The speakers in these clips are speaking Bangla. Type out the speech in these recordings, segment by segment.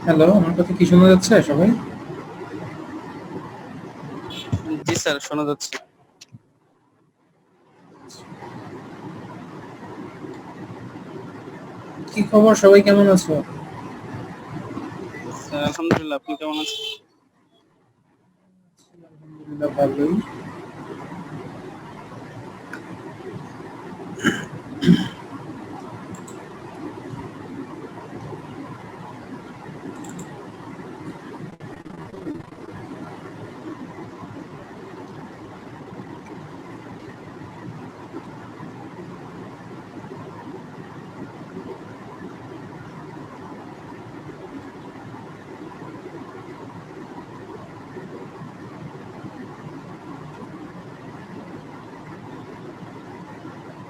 হ্যালো, আমার কথা কি শোনা যাচ্ছে সবাই? জি স্যার, শোনা যাচ্ছে। কি খবর, সবাই কেমন আছো? স্যার আলহামদুলিল্লাহ, আপনি কেমন আছেন? আলহামদুলিল্লাহ, ভালোই।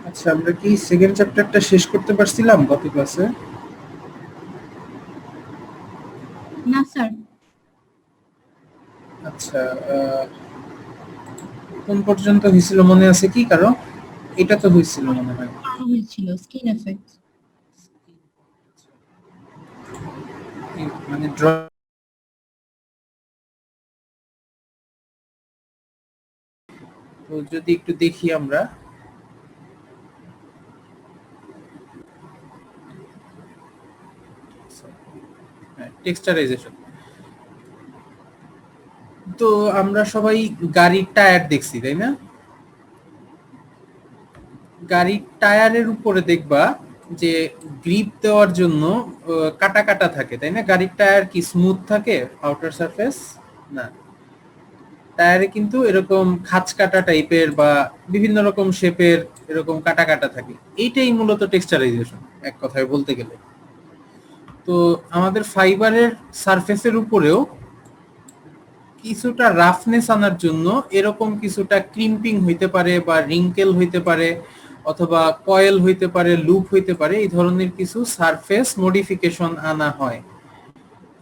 আচ্ছা, আমরা কি সেকেন্ড চ্যাপ্টারটা শেষ করতে পারছিলাম গত ক্লাসে? না স্যার। আচ্ছা, কোন পর্যন্ত হয়েছিল মনে আছে কি কারো? এটা তো হয়েছিল মনে হয়। আরো হয়েছিল স্কিন এফেক্ট। মানে তো যদি একটু দেখি আমরা। টেক্সচারাইজেশন। তো আমরা সবাই গাড়ির টায়ার দেখছি, তাই না? গাড়ির টায়ারের উপরে দেখবা যে গ্রিপ দেওয়ার জন্য কাটা কাটা থাকে, তাই না? গাড়ির টায়ার কি স্মুথ থাকে আউটার সারফেস? না, টায়ারে কিন্তু এরকম খাঁজ কাটা টাইপের বা বিভিন্ন রকম শেপের এরকম কাটা কাটা থাকে। এইটাই মূলত টেক্সচারাইজেশন এক কথায় বলতে গেলে। তো আমাদের ফাইবারের সারফেসের উপরেও কিছুটা রাফনেস আনার জন্য এরকম কিছুটা ক্রিম্পিং হইতে পারে বা রিঙ্কেল হইতে পারে অথবা কয়েল হইতে পারে, লুপ হইতে পারে, এই ধরনের কিছু সারফেস মডিফিকেশন আনা হয়।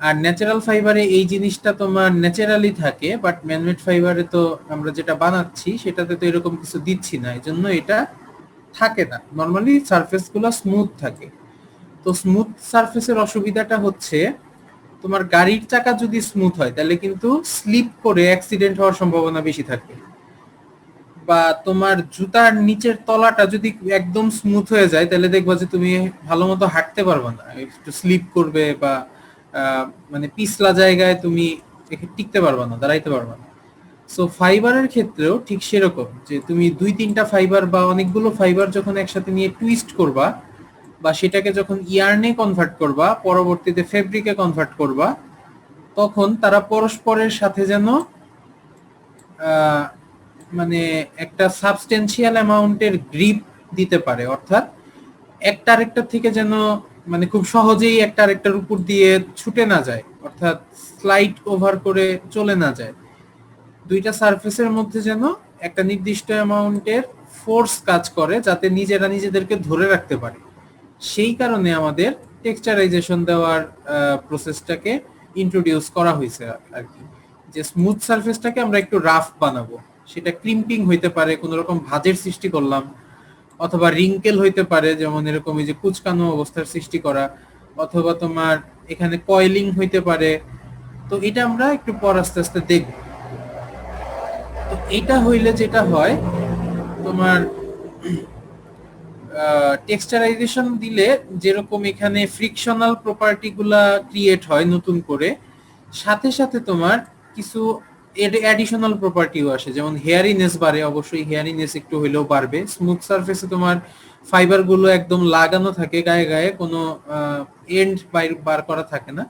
আর ন্যাচারাল ফাইবারে এই জিনিসটা তোমার ন্যাচারালি থাকে, বাট ম্যানমেড ফাইবারে তো আমরা যেটা বানাচ্ছি সেটাতে তো এরকম কিছু দিচ্ছি না, এজন্য এটা থাকে না। নর্মালি সারফেসগুলো স্মুথ থাকে। তো স্মুথ সারফেসের অসুবিধাটা হচ্ছে তোমার গাড়ির চাকা যদি স্মুথ হয় তাহলে কিন্তু স্লিপ করে অ্যাক্সিডেন্ট হওয়ার সম্ভাবনা বেশি থাকে। বা তোমার জুতার নিচের তলাটা যদি একদম স্মুথ হয়ে যায় তাহলে দেখবা যে তুমি ভালো মতো হাঁটতে পারবে না, একটু স্লিপ করবে বা মানে পিছলা জায়গায় তুমি টিকতে পারবে না, দাঁড়াইতে পারবে না। সো ফাইবারের ক্ষেত্রেও ঠিক সেরকম, যে তুমি দুই তিনটা ফাইবার বা অনেকগুলো ফাইবার যখন একসাথে নিয়ে টুইস্ট করবা বা সেটাকে যখন ইয়ার্নে কনভার্ট করবা, পরবর্তীতে ফেব্রিকে কনভার্ট করবা, তখন তারা পরস্পরের সাথে যেন আহ, মানে একটা সাবস্টেন্সিয়াল অ্যামাউন্টের গ্রিপ দিতে পারে, অর্থাৎ একটা আরেকটার থেকে যেন মানে খুব সহজেই একটা আরেকটার উপর দিয়ে ছুটে না যায়, অর্থাৎ স্লাইড ওভার করে চলে না যায়। দুইটা সারফেসের মধ্যে যেন একটা নির্দিষ্ট অ্যামাউন্টের ফোর্স কাজ করে যাতে নিজেরা নিজেদেরকে ধরে রাখতে পারে। সেই কারণে আমাদের টেক্সচারাইজেশন দেওয়ার প্রসেসটাকে ইন্ট্রোডিউস করা হয়েছে আর কি। যে স্মুথ সারফেসটাকে আমরা একটু রাফ বানাবো, সেটা ক্রিম্পিং হইতে পারে, কোনো রকম ভাঁজের সৃষ্টি করলাম, অথবা রিঙ্কেল হইতে পারে যেমন এরকম এই যে কুচকানো অবস্থার সৃষ্টি করা, অথবা তোমার এখানে কয়েলিং হইতে পারে। তো এটা আমরা একটু পর আস্তে আস্তে দেখব। তো এটা হইলে যেটা হয় তোমার টেক্সচারাইজেশন দিলে যেরকম এখানে ফ্রিকশনাল প্রপার্টি গুলা ক্রিয়েট হয় নতুন করে, সাথে সাথে তোমার কিছু অ্যাডিশনাল প্রপার্টিও আসে, যেমন হেয়ারিনেস বাড়ে। অবশ্যই হেয়ারিনেস একটু হইলেও বাড়বে। স্মুথ সারফেসে তোমার ফাইবার গুলো একদম লাগানো থাকে গায়ে গায়ে, কোনো এন্ড বার করা থাকে না।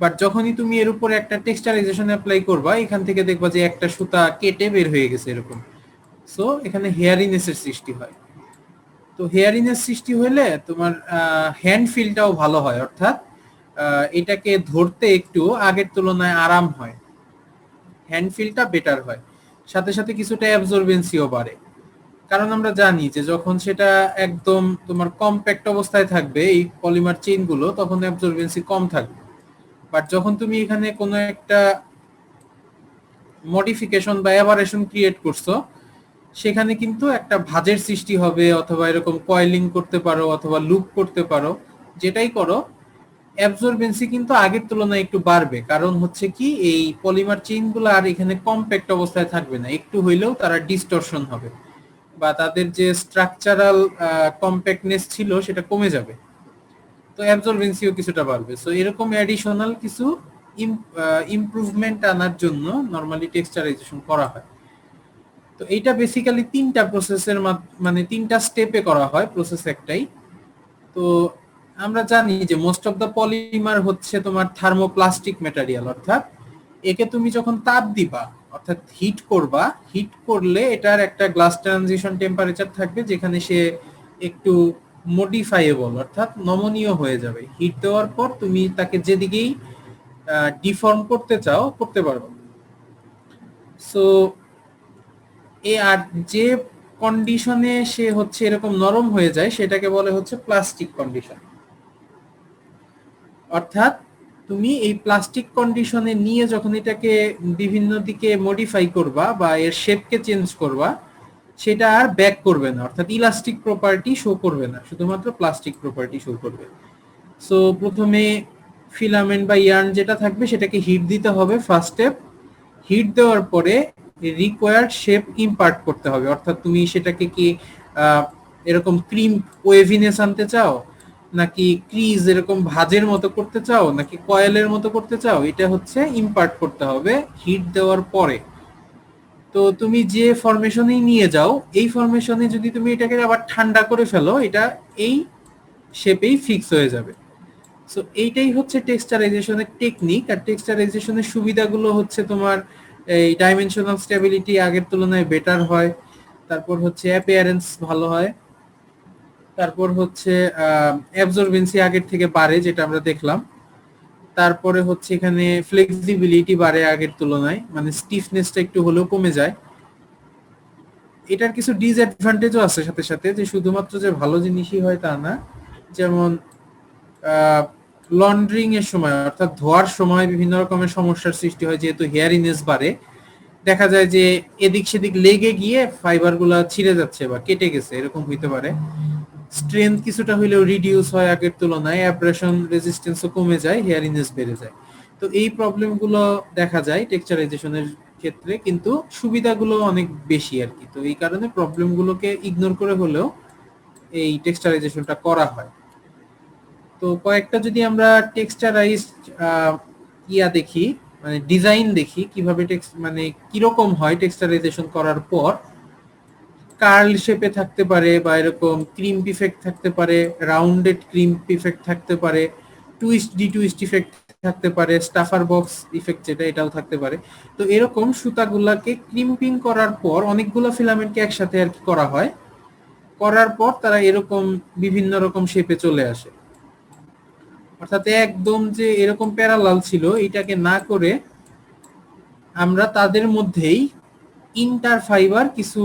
বাট যখনই তুমি এর উপরে একটা টেক্সচারাইজেশন অ্যাপ্লাই করবা, এখান থেকে দেখবা যে একটা সুতা কেটে বের হয়ে গেছে এরকম। সো এখানে হেয়ারিনেসের সৃষ্টি হয়। তো হেয়ারিনেস সৃষ্টি হলে তোমার হ্যান্ড ফিলটাও ভালো হয়, অর্থাৎ এটাকে ধরতে একটু আগের তুলনায় আরাম হয়, হ্যান্ড ফিলটা বেটার হয়। সাথে সাথে কিছুটা অ্যাবজর্বেন্সিও বাড়ে, কারণ আমরা জানি যে যখন সেটা একদম তোমার কম্প্যাক্ট অবস্থায় থাকবে এই পলিমার চেইনগুলো, তখন অ্যাবজর্বেন্সি কম থাকবে। বাট যখন তুমি এখানে কোনো একটা মডিফিকেশন বা অ্যাভারেশন ক্রিয়েট করছো, সেখানে কিন্তু একটা ভাঁজের সৃষ্টি হবে, অথবা এরকম কয়েলিং করতে পারো অথবা লুপ করতে পারো, যেটাই করো অ্যাবজর্বেন্সি কিন্তু আগের তুলনায় একটু বাড়বে, কারণ হচ্ছে কি এই পলিমার চেইনগুলো আর এখানে কম্প্যাক্ট অবস্থায় থাকবে না, একটু হইলেও তারা ডিস্টরশন হবে বা তাদের যে স্ট্রাকচারাল কম্প্যাক্টনেস ছিল সেটা কমে যাবে। তো অ্যাবজর্বেন্সিও কিছুটা বাড়বে। সো এরকম অ্যাডিশনাল কিছু ইমপ্রুভমেন্ট আনার জন্য নরমালি টেক্সচারাইজেশন করা হয়। তো এইটা বেসিক্যালি তিনটা প্রসেসের মানে তিনটা স্টেপে করা হয়, প্রসেস একটাই। তো আমরা জানি যে মোস্ট অফ দ্য পলিমার হচ্ছে তোমার থার্মোপ্লাস্টিক ম্যাটেরিয়াল, অর্থাৎ একে তুমি যখন তাপ দিবা অর্থাৎ হিট করবা, হিট করলে এটার একটা গ্লাস ট্রানজিশন টেম্পারেচার থাকবে যেখানে সে একটু মডিফাইয়েবল অর্থাৎ নমনীয় হয়ে যাবে। হিট দেওয়ার পর তুমি তাকে যেদিকেই ডিফর্ম করতে চাও করতে পারবে। সো আর যে কন্ডিশনে সে হচ্ছে এরকম নরম হয়ে যায় সেটাকে বলে হচ্ছে প্লাস্টিক কন্ডিশন। অর্থাৎ তুমি এই প্লাস্টিক কন্ডিশনে নিয়ে যখন এটাকে বিভিন্ন দিকে মডিফাই করবা বা এর শেপকে চেঞ্জ করবা, সেটা আর ব্যাক করবে না, অর্থাৎ ইলাস্টিক প্রপার্টি শো করবে না, শুধুমাত্র প্লাস্টিক প্রপার্টি শো করবে। সো প্রথমে ফিলামেন্ট বা ইয়ার্ন যেটা থাকবে সেটাকে হিট দিতে হবে ফার্স্ট স্টেপ। হিট দেওয়ার পরে রিকোয়ার্ড শেপ ইম্পার্ট করতে হবে, অর্থাৎ তুমি সেটাকে কি এরকম ক্রিম ওয়েভিনেস আনতে চাও, নাকি ক্রিজ এরকম ভাঁজের মতো করতে চাও, নাকি কয়েলের মতো করতে চাও, এটা হচ্ছে ইম্পার্ট করতে হবে হিট দেওয়ার পরে। তো তুমি যে ফরমেশনেই নিয়ে যাও, এই ফরমেশনে যদি তুমি এটাকে আবার ঠান্ডা করে ফেলো, এটা এই শেপেই ফিক্স হয়ে যাবে। সো এইটাই হচ্ছে টেক্সচারাইজেশনের টেকনিক। আর টেক্সচারাইজেশনের সুবিধাগুলো হচ্ছে তোমার এই ডাইমেনশনাল স্টেবিলিটি আগের তুলনায় বেটার হয়, তারপর হচ্ছে অ্যাপিয়ারেন্স ভালো হয়, তারপর হচ্ছে অ্যাবজর্বেন্সি আগের থেকে বাড়ে যেটা আমরা দেখলাম, তারপরে হচ্ছে এখানে ফ্লেক্সিবিলিটি বাড়ে আগের তুলনায়, মানে স্টিফনেসটা একটু হলেও কমে যায়। এটার কিছু ডিসঅ্যাডভান্টেজও আছে সাথে সাথে, যে শুধুমাত্র যে ভালো জিনিসই হয় তা না। যেমন লন্ড্রিং এর সময় অর্থাৎ ধোয়ার সময় বিভিন্ন রকমের সমস্যার সৃষ্টি হয়, যেহেতু হেয়ারিনেস বাড়ে, দেখা যায় যে এদিক সেদিক লেগে গিয়ে ফাইবার গুলা ছিঁড়ে যাচ্ছে বা কেটে গেছে, এরকম হইতে পারে। স্ট্রেংথ কিছুটা হইলেও রিডিউস হয় আগের তুলনায়, অ্যাব্রেশন রেজিস্ট্যান্সও কমে যায়, হেয়ারিনেস বেড়ে যায়। তো এই প্রবলেমগুলো দেখা যায় টেক্সচারাইজেশনের ক্ষেত্রে, কিন্তু সুবিধাগুলো অনেক বেশি আর কি। তো এই কারণে প্রবলেমগুলোকে ইগনোর করে হলেও এই টেক্সচারাইজেশনটা করা হয়। তো কয়েকটা যদি আমরা টেক্সচারাইজ দেখি, মানে ডিজাইন দেখি কিভাবে মানে কিরকম হয় টেক্সচারাইজেশন করার পর। কার্ল শেপে থাকতে পারে, বা এরকম ক্রিম্প ইফেক্ট থাকতে পারে, রাউন্ডেড ক্রিম্প ইফেক্ট থাকতে পারে, টুইস্ট টুইস্ট ইফেক্ট থাকতে পারে, স্টাফার বক্স ইফেক্ট যেটা এটাও থাকতে পারে। তো এরকম সুতাগুলাকে ক্রিম্পিং করার পর অনেকগুলো ফিলামেন্টকে একসাথে আর কি করা হয়, করার পর তারা এরকম বিভিন্ন রকম শেপে চলে আসে। অর্থাৎ একদম যে এরকম প্যারালাল ছিল এটাকে না করে আমরা তাদের মধ্যেই ইন্টার ফাইবার কিছু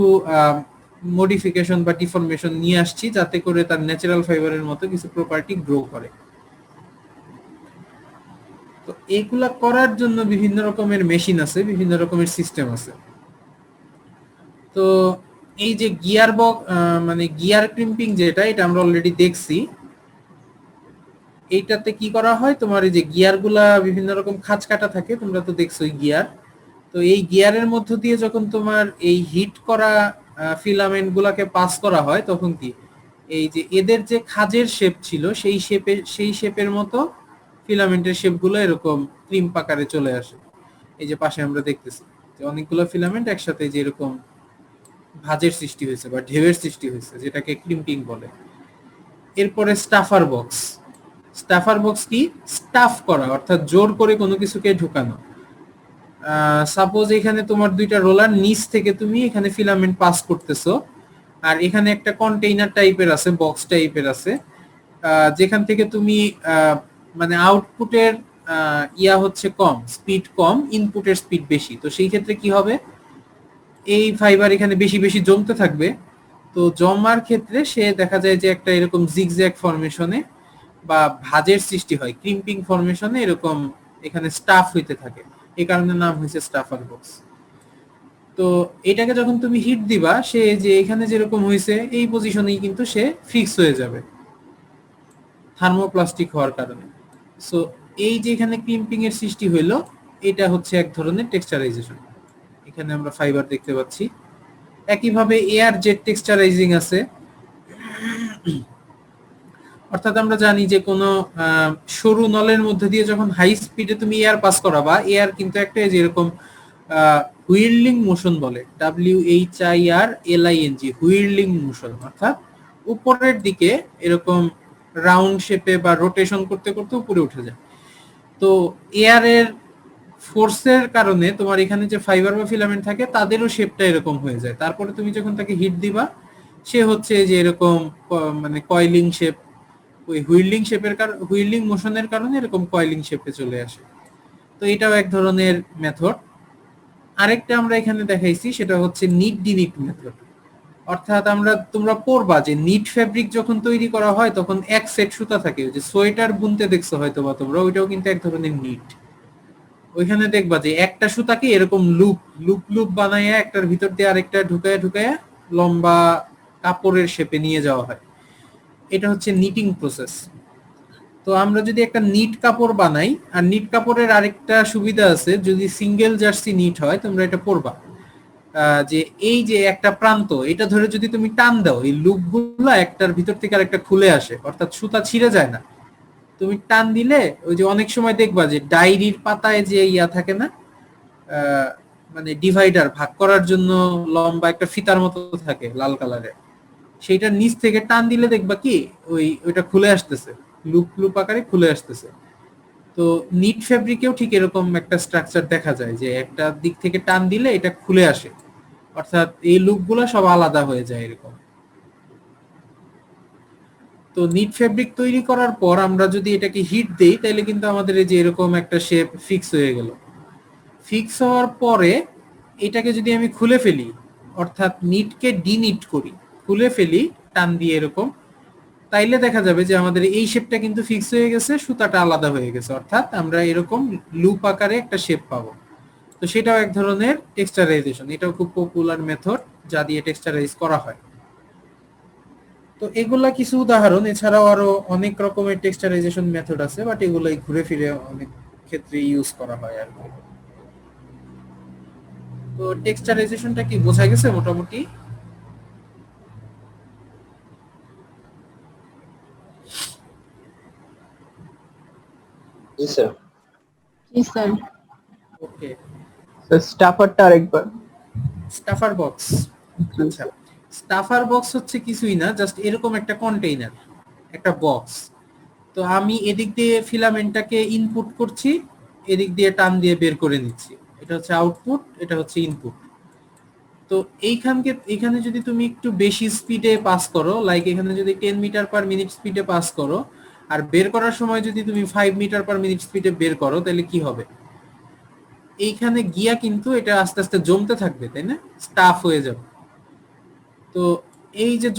মডিফিকেশন বা ডিফরমেশন নিয়ে আসছি, যাতে করে তার ন্যাচারাল ফাইবারের মতো কিছু প্রপার্টি গ্রো করে। তো এইগুলা করার জন্য বিভিন্ন রকমের মেশিন আছে, বিভিন্ন রকমের সিস্টেম আছে। তো এই যে গিয়ার মানে গিয়ার ক্রিম্পিং যেটা, এটা আমরা অলরেডি দেখছি। এইটাতে কি করা হয়, তোমার এই যে গিয়ার গুলা বিভিন্ন রকম খাঁজ কাটা থাকে, তোমরা তো দেখছোই গিয়ার। তো এই গিয়ারের মধ্য দিয়ে যখন তোমার এই হিট করা ফিলামেন্ট গুলাকে পাস করা হয়, তখন কি এই যে এদের যে খাঁজের শেপ ছিল সেই শেপের মতো ফিলামেন্টের শেপ গুলো এরকম ক্রিম আকারে চলে আসে। এই যে পাশে আমরা দেখতেছি যে অনেকগুলো ফিলামেন্ট একসাথে যে এরকম ভাঁজের সৃষ্টি হয়েছে বা ঢেউয়ের সৃষ্টি হয়েছে, যেটাকে ক্রিম্পিং বলে। এরপরে স্টাফার বক্স। স্টাফার বক্স কি, স্টাফ করা অর্থাৎ জোর করে কোনো কিছুকে ঢুকানো। সাপোজ এখানে তোমার দুইটা রোলার, নিচ থেকে তুমি এখানে ফিলামেন্ট পাস করতেছো, আর এখানে একটা কন্টেইনার টাইপের আছে, বক্স টাইপের আছে, যেখান থেকে তুমি মানে আউটপুটের হচ্ছে কম, স্পিড কম, ইনপুটের স্পিড বেশি। তো সেই ক্ষেত্রে কি হবে, এই ফাইবার এখানে বেশি বেশি জমতে থাকবে। তো জমার ক্ষেত্রে সে দেখা যায় যে একটা এরকম জিগজ্যাগ ফরমেশনে বা ভাঁজের সৃষ্টি হয়, ক্রিম্পিং ফরমেশনে এরকম এখানে স্টাফ হইতে থাকে। এই কারণে নাম হয়েছে স্টাফার বক্স। তো এটাকে যখন তুমি হিট দিবা, সে যে এখানে যেরকম হয়েছে এই পজিশনেই কিন্তু সে ফিক্স হয়ে যাবে থার্মোপ্লাস্টিক হওয়ার কারণে। সো এই যে এখানে ক্রিম্পিং এর সৃষ্টি হইলো, এটা হচ্ছে এক ধরনের টেক্সচারাইজেশন। এখানে আমরা ফাইবার দেখতে পাচ্ছি। একইভাবে এয়ার জেট টেক্সচারাইজিং আছে। অর্থাৎ আমরা জানি যে কোনো সরু নলের মধ্যে দিয়ে যখন হাই স্পিডে তুমি এয়ার পাস করাবা, এয়ার কিন্তু একটা যেরকম হুইর্লিং মোশন বলে, WHIRLING, হুইর্লিং মোশন, অর্থাৎ উপরের দিকে এরকম রাউন্ড শেপে বা রোটেশন করতে করতে উপরে উঠে যায়। তো এয়ারের ফোর্সের কারণে তোমার এখানে যে ফাইবার বা ফিলামেন্ট থাকে তাদেরও শেপটা এরকম হয়ে যায়। তারপরে তুমি যখন তাকে হিট দিবা, সে হচ্ছে যে এরকম মানে কয়েলিং শেপ, ওই হুইর্লিং শেপের কারণে, হুইর্লিং মোশনের কারণে এরকম কয়েলিং শেপে চলে আসে। তো এটাও এক ধরনের মেথড। আরেকটা আমরা এখানে দেখাইছি, সেটা হচ্ছে নিট ডিনিট মেথড। অর্থাৎ তোমরা পড়বা যে নিট ফেব্রিক যখন তৈরি করা হয় তখন এক সেট সুতা থাকে, যে সোয়েটার বুনতে দেখছো হয়তো বা তোমরা, ওইটাও কিন্তু এক ধরনের নিট। ওইখানে দেখবা যে একটা সুতাকে এরকম লুপ লুপ লুপ বানাইয়া একটার ভিতর দিয়ে আরেকটা ঢুকায়া ঢুকায়া লম্বা কাপড়ের শেপে নিয়ে যাওয়া হয়। এটা হচ্ছে নিটিং প্রসেস। তো আমরা যদি একটা নিট কাপড় বানাই, আর নিট কাপড়ের আরেকটা সুবিধা আছে, যদি সিঙ্গেল জার্সি নিট হয় তোমরা এটা পড়বা, যে এই যে একটা প্রান্ত এটা ধরে যদি তুমি টান দাও, এই লুপগুলো একটার ভিতর থেকে আরেকটা খুলে আসে, অর্থাৎ সুতা ছিঁড়ে যায় না। তুমি টান দিলে ওই যে অনেক সময় দেখবা যে ডায়েরির পাতায় যে ইয়া থাকে না, মানে ডিভাইডার ভাগ করার জন্য লম্বা একটা ফিতার মতো থাকে লাল কালারের, সেইটার নিচ থেকে টান দিলে দেখবা কি ওইটা খুলে আসতেছে, লুপ লুপ আকারে খুলে আসতেছে। তো নিট ফেব্রিকেও ঠিক এরকম একটা স্ট্রাকচার দেখা যায়, যে একটা দিক থেকে টান দিলে এটা খুলে আসে, অর্থাৎ এই লুপগুলো সব আলাদা হয়ে যায় এরকম। তো নিট ফেব্রিক তৈরি করার পর আমরা যদি এটাকে হিট দেই, তাহলে কিন্তু আমাদের এই যে এরকম একটা শেপ ফিক্স হয়ে গেল। ফিক্স হওয়ার পরে এটাকে যদি আমি খুলে ফেলি, অর্থাৎ নিটকে ডিনিট করি, খুলে ফেলি টান দিয়ে এরকম, তাইলে দেখা যাবে যে আমাদের এই শেপটা কিন্তু ফিক্স হয়ে গেছে, সুতাটা আলাদা হয়ে গেছে, অর্থাৎ আমরা এরকম লুপ আকারে একটা শেপ পাবো। তো সেটাও এক ধরনের টেক্সচারাইজেশন, এটাও খুব পপুলার মেথড যা দিয়ে টেক্সচারাইজ করা হয়। তো এগুলা কিছু উদাহরণ, এছাড়াও আরো অনেক রকমের টেক্সচারাইজেশন মেথড আছে, বাট এগুলাই ঘুরে ফিরে অনেক ক্ষেত্রে ইউজ করা হয় আর কি। তো টেক্সচারাইজেশনটা কি বোঝা গেছে মোটামুটি? জি স্যার। জি স্যার। ওকে, স্যার স্টাফারটা আরেকবার। স্টাফার বক্স। আচ্ছা, স্টাফার বক্স হচ্ছে কিছুই না, জাস্ট এরকম একটা কন্টেইনার, একটা বক্স। তো আমি এদিক দিয়ে ফিলামেন্টটাকে ইনপুট করছি, এদিক দিয়ে টান দিয়ে বের করে নিচ্ছি, এটা হচ্ছে আউটপুট, এটা হচ্ছে ইনপুট। তো এইখানে যদি তুমি একটু বেশি স্পিডে পাস করো, লাইক এখানে যদি 10 মিটার পার মিনিট স্পিডে পাস করো, আর বের করার সময় যদি তুমি 5 মিটার পার মিনিট স্পিডে বের করো, তাহলে কি হবে? এইখানে গিয়া কিন্তু এটা আস্তে আস্তে জমতে থাকবে, তাই না? স্টাফ হয়ে যাবে। তো এই যে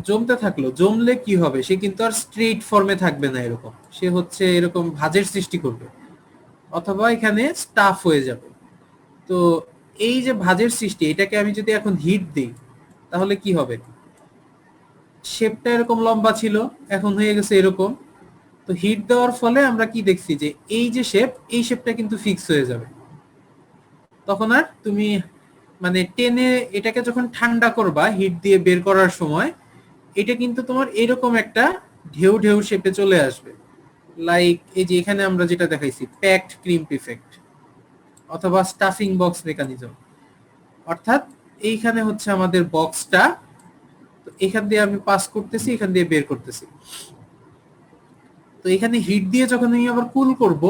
জমতে থাকলো, জমলে কি হবে? সে কিন্তু আর স্ট্রেট ফর্মে থাকবে না এরকম, সে হচ্ছে এরকম ভাঁজের সৃষ্টি করবে, অথবা এখানে স্টাফ হয়ে যাবে। তো এই যে ভাঁজের সৃষ্টি, এটাকে আমি যদি এখন হিট দিই, তাহলে কি হবে? শেপটা এরকম লম্বা ছিল, এখন হয়ে গেছে এরকম। তো হিট দেওয়ার ফলে আমরা কি দেখছি, যে এই যে শেপ, এই শেপটা কিন্তু ফিক্স হয়ে যাবে। তখন আর তুমি মানে টেনে এটাকে যখন ঠান্ডা করবা হিট দিয়ে বের করার সময়, এটা কিন্তু তোমার এরকম একটা ঢেউ ঢেউ শেপে চলে আসবে, লাইক এই যে এখানে আমরা যেটা দেখাইছি, প্যাকড ক্রিম্প ইফেক্ট অথবা স্টাফিং বক্স মেকানিজম। অর্থাৎ এইখানে হচ্ছে আমাদের বক্সটা, তো এখান দিয়ে আমি পাস করতেছি, এখান দিয়ে বের করতেছি। তো এখানে হিট দিয়ে যখন আমি আবার কুল করব,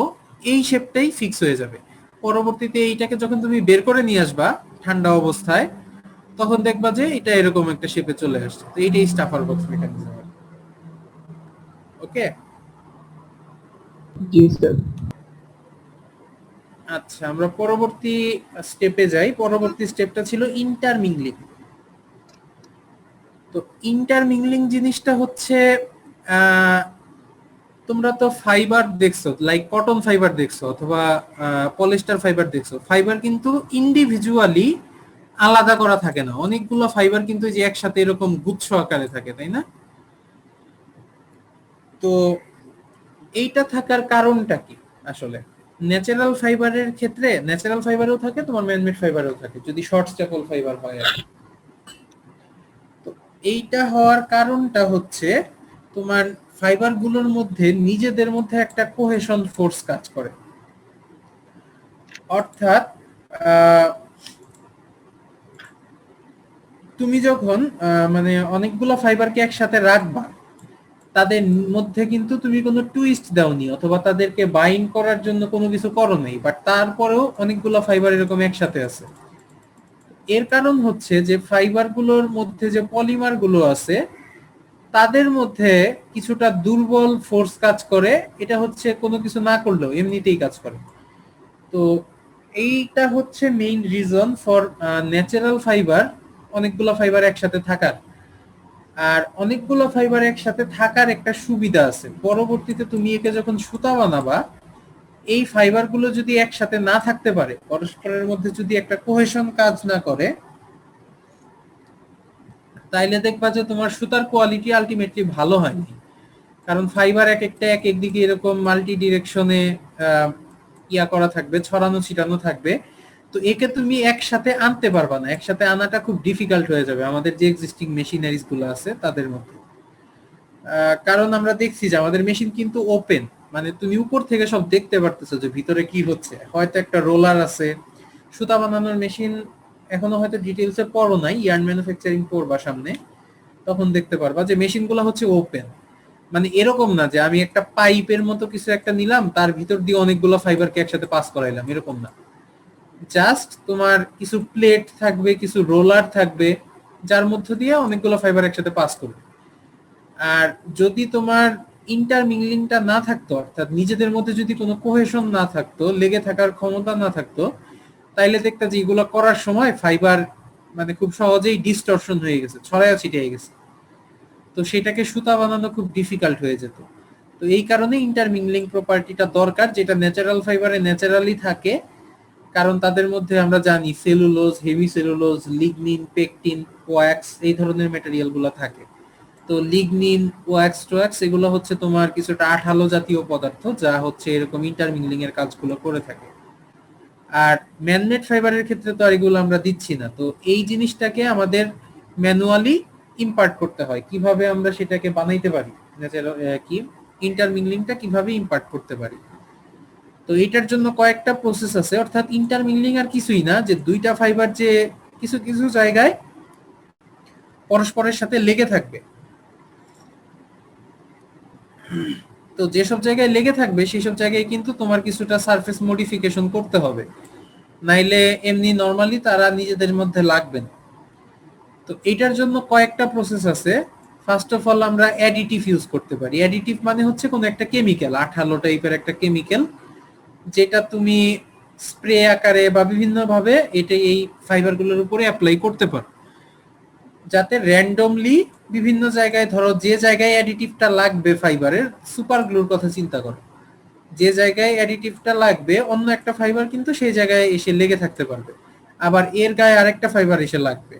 এই শেপটাই ফিক্স হয়ে যাবে। পরবর্তীতে এইটাকে যখন তুমি বের করে নিয়ে আসবা ঠান্ডা অবস্থায়, তখন দেখবা যে এটা এরকম একটা শেপে চলে আসছে। তো এইটাই স্টাফার বক্স মেকানিজম। ওকে, জি স্যার। আচ্ছা আমরা পরবর্তী স্টেপে যাই। পরবর্তী স্টেপটা ছিল ইন্টারমিংলিং। তো ইন্টারমিংলিং জিনিসটা হচ্ছে, তোমরা তো ফাইবার দেখছো, লাইক কটন ফাইবার দেখছো অথবা পলিস্টার ফাইবার দেখছো। ফাইবার কিন্তু ইন্ডিভিজুয়ালি আলাদা করা থাকে না, অনেকগুলো ফাইবার কিন্তু যে একসাথে এরকম গুচ্ছ আকারে থাকে, তাই না? তো এইটা থাকার কারণটা কি আসলে? ন্যাচারাল ফাইবারের ক্ষেত্রে ন্যাচারাল ফাইবারেও থাকে, তোমার ম্যানমেড ফাইবারেও থাকে, যদি শর্ট স্ট্যাপল ফাইবার হয় আর কি। তো এইটা হওয়ার কারণটা হচ্ছে তোমার ফাইবারগুলোর মধ্যে নিজেদের মধ্যে একটা কোহেশন ফোর্স কাজ করে। অর্থাৎ তুমি যখন মানে অনেকগুলো ফাইবারকে একসাথে রাখবা, তাদের মধ্যে কিন্তু তুমি কোনো টুইস্ট দাওনি অথবা তাদেরকে বাইন্ড করার জন্য কোনো কিছু করো নাই, বাট তারপরেও অনেকগুলো ফাইবার এরকম একসাথে আছে। এর কারণ হচ্ছে যে ফাইবারগুলোর মধ্যে যে পলিমার গুলো আছে তাদের মধ্যে কিছুটা দুর্বল ফোর্স কাজ করে। এটা হচ্ছে কোনো কিছু না করলেও এমনিতেই কাজ করে। তো এইটা হচ্ছে main reason for natural fibre অনেকগুলো ফাইবার একসাথে থাকার। আর অনেকগুলো ফাইবার একসাথে থাকার একটা সুবিধা আছে, পরবর্তীতে তুমি একে যখন সুতা বানাবা, এই ফাইবারগুলো যদি একসাথে না থাকতে পারে, পরস্পরের মধ্যে যদি একটা কোহেশন কাজ না করে, তাইলে দেখবা যে তোমার সুতার কোয়ালিটি আলটিমেটলি ভালো হয়নি। কারণ ফাইবার এক একটা এক একদিকে এরকম মাল্টি ডিরেকশনে ইয়া করা থাকবে, ছড়ানো ছিটানো থাকবে। তো একে তুমি একসাথে আনতে পারবা না, একসাথে আনাটা খুব ডিফিকাল্ট হয়ে যাবে আমাদের যে এক্সিস্টিং মেশিনারিজ গুলো আছে তাদের মধ্যে। কারণ আমরা দেখছি যে আমাদের মেশিন কিন্তু ওপেন, মানে তুমি উপর থেকে সব দেখতে পারতেছো যে ভিতরে কি হচ্ছে। হয়তো একটা রোলার আছে, সুতা বানানোর মেশিন এখনো হয়তো ডিটেইলসে পড়ো নাই, ইয়ার্ন ম্যানুফ্যাকচারিং পড়বা সামনে, তখন দেখতে পারবা যে মেশিনগুলো হচ্ছে ওপেন। মানে এরকম না যে আমি একটা পাইপের মতো কিছু একটা নিলাম, তার ভিতর দিয়ে অনেকগুলো ফাইবারকে একসাথে পাস করাইলাম, এরকম না। জাস্ট তোমার কিছু প্লেট থাকবে, কিছু রোলার থাকবে, যার মধ্য দিয়ে অনেকগুলো ফাইবার একসাথে পাস করবে। আর যদি তোমার ইন্টারমিংলিংটা না থাকতো, অর্থাৎ নিজেদের মধ্যে যদি কোনো কোহেশন না থাকতো, লেগে থাকার ক্ষমতা না থাকতো, তাইলে দেখতে যে এগুলো করার সময় ফাইবার মানে খুব সহজেই ডিস্টরশন হয়ে গেছে, ছড়ায়া ছিটিয়ে গেছে। তো সেটাকে সুতা বানানো খুব ডিফিকাল্ট হয়ে যেত। তো এই কারণে ইন্টারমিংলিং প্রপার্টিটা দরকার, যেটা ন্যাচারাল ফাইবারে ন্যাচারালি থাকে। কারণ তাদের মধ্যে আমরা জানি cellulose, heavy cellulose, lignin, pectin, wax, এই ধরনের ম্যাটেরিয়াল গুলো থাকে। তো লিগনিন, ওয়াক্স টোয়াক্স এগুলো হচ্ছে তোমার কিছুটা আঠালো জাতীয় পদার্থ, যা হচ্ছে এরকম ইন্টারমিংলিং এর কাজগুলো করে থাকে। আর ম্যানমেড ফাইবারের ক্ষেত্রে তো আর এগুলো আমরা দিচ্ছি না। তো এই জিনিসটাকে আমাদের ম্যানুয়ালি ইম্পার্ট করতে হয়, কিভাবে আমরা সেটাকে বানাইতে পারি, কি ইন্টারমিংলিংটা কিভাবে ইম্পার্ট করতে পারি। তো এটার জন্য কয়েকটা প্রসেস আছে। অর্থাৎ ইন্টারমিংলিং আর কিছুই না, যে দুইটা ফাইবার যে কিছু কিছু জায়গায় পরস্পরের সাথে লেগে থাকবে। তো যেসব জায়গায় লেগে থাকবে সেই সব জায়গায় কিন্তু তোমার কিছুটা সারফেস মডিফিকেশন করতে হবে, নাইলে এমনি নরমালি তারা নিজেদের মধ্যে লাগবে না। তো এটার জন্য কয়েকটা প্রসেস আছে। ফার্স্ট অফ অল আমরা অ্যাডিটিভ ইউজ করতে পারি। অ্যাডিটিভ মানে হচ্ছে কোনো একটা কেমিক্যাল, আঠালো টাইপের একটা কেমিক্যাল, যেটা তুমি স্প্রে আকারে বা বিভিন্ন ভাবে এটা এই ফাইবারগুলোর উপরে অ্যাপ্লাই করতে পারো, যাতে র্যান্ডমলি বিভিন্ন জায়গায়, ধরো যে জায়গায় অ্যাডিটিভটা লাগবে ফাইবারের, সুপার গ্লুর কথা চিন্তা করো, যে জায়গায় অ্যাডিটিভটা লাগবে অন্য একটা ফাইবার কিন্তু সেই জায়গায় এসে লেগে থাকতে পারবে। আবার এর গায়ে আরেকটা ফাইবার এসে লাগবে,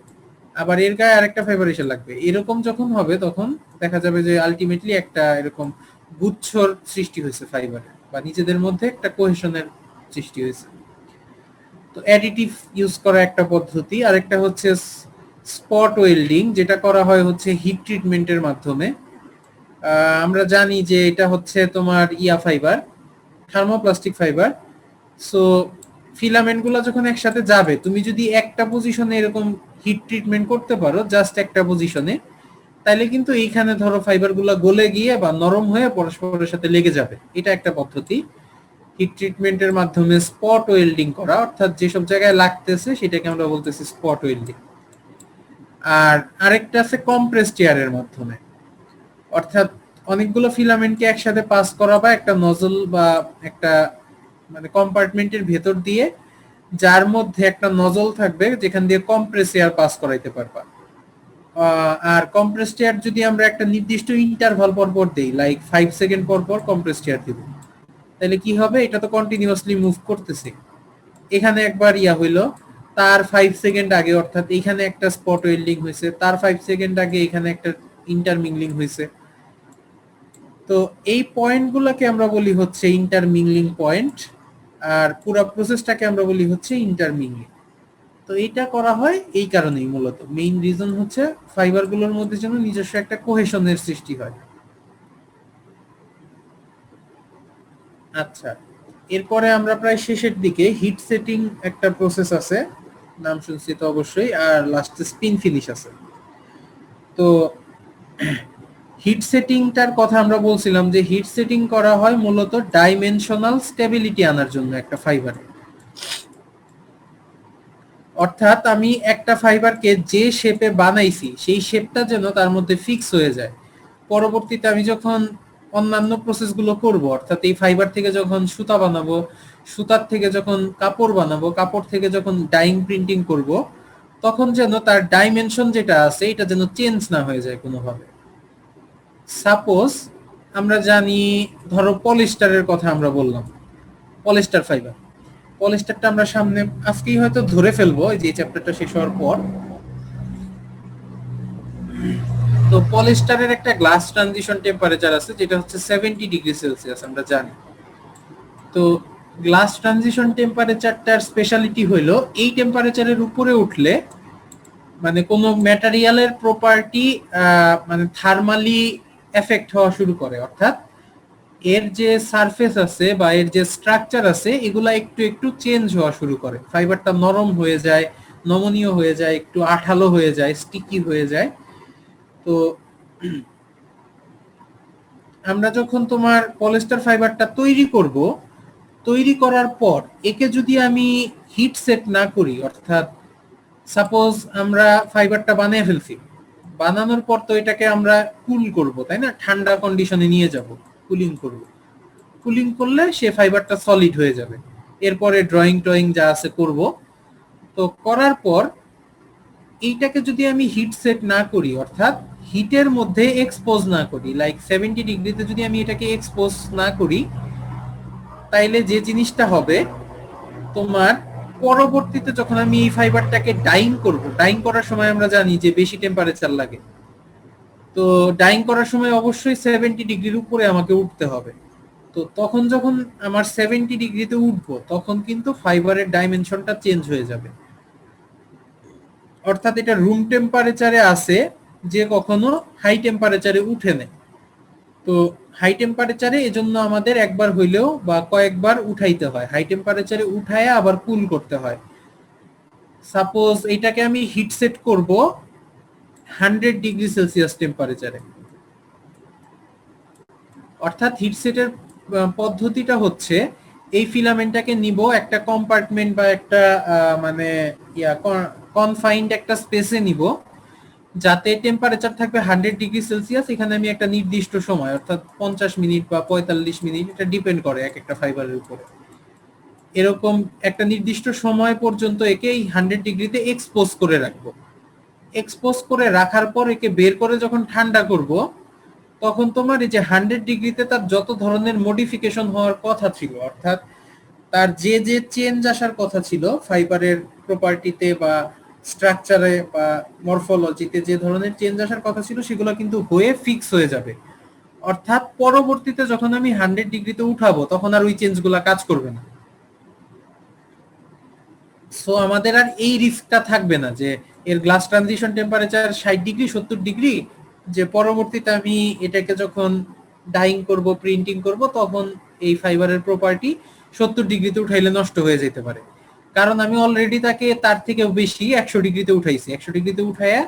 আবার এর গায়ে আরেকটা ফাইবার এসে লাগবে। এরকম যখন হবে তখন দেখা যাবে যে আলটিমেটলি একটা এরকম গুচ্ছর সৃষ্টি হয়েছে ফাইবারের, বা নিজেদের মধ্যে একটা কোহেশনের সৃষ্টি হয়েছে। তো অ্যাডিটিভ ইউজ করা একটা পদ্ধতি। আরেকটা হচ্ছে স্পট ওয়েল্ডিং, যেটা করা হয় হচ্ছে হিট ট্রিটমেন্টের মাধ্যমে। আমরা জানি যে এটা হচ্ছে তোমার ইয়া ফাইবার, থার্মোপ্লাস্টিক ফাইবার। সো ফিলামেন্টগুলো যখন একসাথে যাবে, তুমি যদি একটা পজিশনে এরকম হিট ট্রিটমেন্ট করতে পারো, জাস্ট একটা পজিশনে, তাইলে কিন্তু এইখানে ধরো ফাইবারগুলো গলে গিয়ে বা নরম হয়ে পরস্পরের সাথে লেগে যাবে। এটা একটা পদ্ধতি, হিট ট্রিটমেন্টের মাধ্যমে স্পট ওয়েল্ডিং করা, অর্থাৎ যেসব জায়গায় লাগতেছে সেটাকে আমরা বলতেছি স্পট ওয়েল্ডিং। আর আরেকটা আছে কম্প্রেসড এয়ারের মাধ্যমে, অর্থাৎ অনেকগুলো ফিলামেন্টকে একসাথে পাস করা, বা একটা নজল বা একটা মানে কম্পার্টমেন্টের ভেতর দিয়ে, যার মধ্যে একটা নজল থাকবে যেখান দিয়ে কম্প্রেস এয়ার পাস করাইতে পারবা। আর কম্প্রেসড এয়ার যদি আমরা একটা নির্দিষ্ট ইন্টারভাল পর পর দেই, লাইক 5 সেকেন্ড পর পর কম্প্রেসড এয়ার দিব, তাহলে কি হবে, এটা তো কন্টিনিউয়াসলি মুভ করতেছে। এখানে একবার ইয়া হইলো, তার 5 সেকেন্ড আগে, অর্থাৎ এখানে একটা স্পট ওয়েল্ডিং হয়েছে, তার 5 সেকেন্ড আগে এখানে একটা ইন্টারমিংলিং হয়েছে। তো তো এই পয়েন্টগুলোকে আমরা বলি হচ্ছে ইন্টারমিংলিং পয়েন্ট, আর পুরো প্রসেসটাকে আমরা বলি হচ্ছে ইন্টারমিংলিং। তো এটা করা হয় এই কারণেই, মূলত মেইন রিজন হচ্ছে ফাইবারগুলোর মধ্যে যেন নিজস্ব একটা কোহেশনের সৃষ্টি হয়। আচ্ছা, এরপরে আমরা প্রায় শেষের দিকে হিট সেটিং একটা প্রসেস আছে, নাম শুনছি তো অবশ্যই, আর লাস্টে স্পিন ফিনিশ আছে। তো হিট সেটিংটার কথা আমরা বলছিলাম যে হিট সেটিং করা হয় মূলত ডাইমেনশনাল স্টেবিলিটি আনার জন্য একটা ফাইবারে। অর্থাৎ আমি একটা ফাইবারকে যে শেপে বানাইছি সেই শেপটা যেন তার মধ্যে ফিক্স হয়ে যায়। পরবর্তীতে আমি যখন অন্যান্য প্রসেসগুলো করব, অর্থাৎ এই ফাইবার থেকে যখন সুতা বানাবো, সুতার থেকে যখন কাপড় বানাবো, কাপড় থেকে যখন ডাইং প্রিন্টিং করব, তখন যেন তার ডাইমেনশন যেটা আছে এটা যেন চেঞ্জ না হয়ে যায় কোনোভাবে। সাপোজ আমরা জানি, ধরো পলিস্টারের কথা আমরা বললাম, পলিস্টার ফাইবার, পলিস্টারটা আমরা সামনে আজকেই হয়তো ধরে ফেলবো এই যে চ্যাপ্টারটা শেষ হওয়ার পর। তো পলিস্টারের একটা গ্লাস ট্রানজিশন টেম্পারেচার আছে যেটা হচ্ছে 70 ডিগ্রি সেলসিয়াস আমরা জানি। তো গ্লাস ট্রানজিশন টেম্পারেচারটার স্পেশালিটি হলো এই টেম্পারেচারের উপরে উঠলে মানে কোনো ম্যাটেরিয়ালের প্রপার্টি মানে থার্মালি এফেক্ট হওয়া শুরু করে, অর্থাৎ এর যে সারফেস আছে বা এর যে স্ট্রাকচার আছে এগুলা একটু একটু চেঞ্জ হওয়া শুরু করে, ফাইবারটা নরম হয়ে যায়, নমনীয় হয়ে যায়, একটু আঠালো হয়ে যায়, স্টিকি হয়ে যায়। তো আমরা যখন তোমার পলিস্টার ফাইবারটা তৈরি করব, তৈরি করার পর একে যদি আমি হিট সেট না করি, অর্থাৎ সাপোজ আমরা ফাইবারটা বানিয়ে ফেলছি, বানানোর পর তো এটাকে আমরা কুল করব, তাই না, ঠান্ডা কন্ডিশনে নিয়ে যাব, কুলিং করব। কুলিং করলে সে ফাইবারটা সলিড হয়ে যাবে। এরপরে ড্রয়িং যা আছে করব। তো করার পর এইটাকে যদি আমি হিট সেট না করি, অর্থাৎ হিটের মধ্যে এক্সপোজ না করি, লাইক 70 ডিগ্রিতে যদি আমি এটাকে এক্সপোজ না করি, তাইলে যে জিনিসটা হবে তোমার পরবর্তীতে যখন আমি এই ফাইবারটাকে ডাইং করব, ডাইং করার সময় আমরা জানি যে বেশি টেম্পারেচার লাগে। তো ডাইং করার সময় অবশ্যই 70 ডিগ্রির উপরে আমাকে উঠতে হবে। তো তখন যখন আমার 70 ডিগ্রিতে উঠবো তখন কিন্তু ফাইবারের ডাইমেনশনটা চেঞ্জ হয়ে যাবে। অর্থাৎ এটা রুম টেম্পারেচারে আছে, যে কখনো হাই টেম্পারেচারে উঠে নেয়। তো হাই টেম্পারেচারে এজন্য আমাদের একবার হইলেও বা কয়েকবার উঠাইতে হয়, হাই টেম্পারেচারে উঠায় আবার কুল করতে হয়। সাপোজ এটাকে আমি হিট সেট করব 100 ডিগ্রি সেলসিয়াস টেম্পারেচারে। অর্থাৎ হিট সেটের পদ্ধতিটা হচ্ছে এই ফিলামেন্টটাকে নিব একটা কম্পার্টমেন্ট বা একটা মানে কনফাইন্ড একটা স্পেসে নিব, যাতে টেম্পারেচার থাকবে 100 ডিগ্রি সেলসিয়াস। এখানে আমি একটা নির্দিষ্ট সময়, অর্থাৎ 50 মিনিট বা 45 মিনিট, এটা ডিপেন্ড করে এক একটা ফাইবারের উপরে, এরকম একটা নির্দিষ্ট সময় পর্যন্ত একে এই 100 ডিগ্রিতে এক্সপোজ করে রাখবো। এক্সপোজ করে রাখার পর একে বের করে যখন ঠান্ডা করব, তখন তোমার এই যে 100 ডিগ্রিতে তার যত ধরনের মডিফিকেশন হওয়ার কথা ছিল, অর্থাৎ তার যে যে চেঞ্জ আসার কথা ছিল ফাইবারের প্রপার্টিতে বা স্ট্রাকচারে বা মরফোলজিতে, যে ধরনের চেঞ্জ আসার কথা ছিল সেগুলো কিন্তু হয়ে ফিক্স হয়ে যাবে। অর্থাৎ পরবর্তীতে যখন আমি 100 ডিগ্রিতে উঠাবো তখন আর ওই চেঞ্জগুলো কাজ করবে না। সো আমাদের আর এই রিস্কটা থাকবে না যে এর glass transition temperature 60 degree 70 degree, যে পরবর্তীতে আমি এটাকে যখন ডাইং করব, প্রিন্টিং করব, তখন এই ফাইবারের প্রপার্টি 70 ডিগ্রিতে উঠাইলে নষ্ট হয়ে যেতে পারে। কারণ আমি অলরেডি তাকে তার থেকে বেশি 100 ডিগ্রিতে উঠাইছি, 100 ডিগ্রিতে উঠাইয়া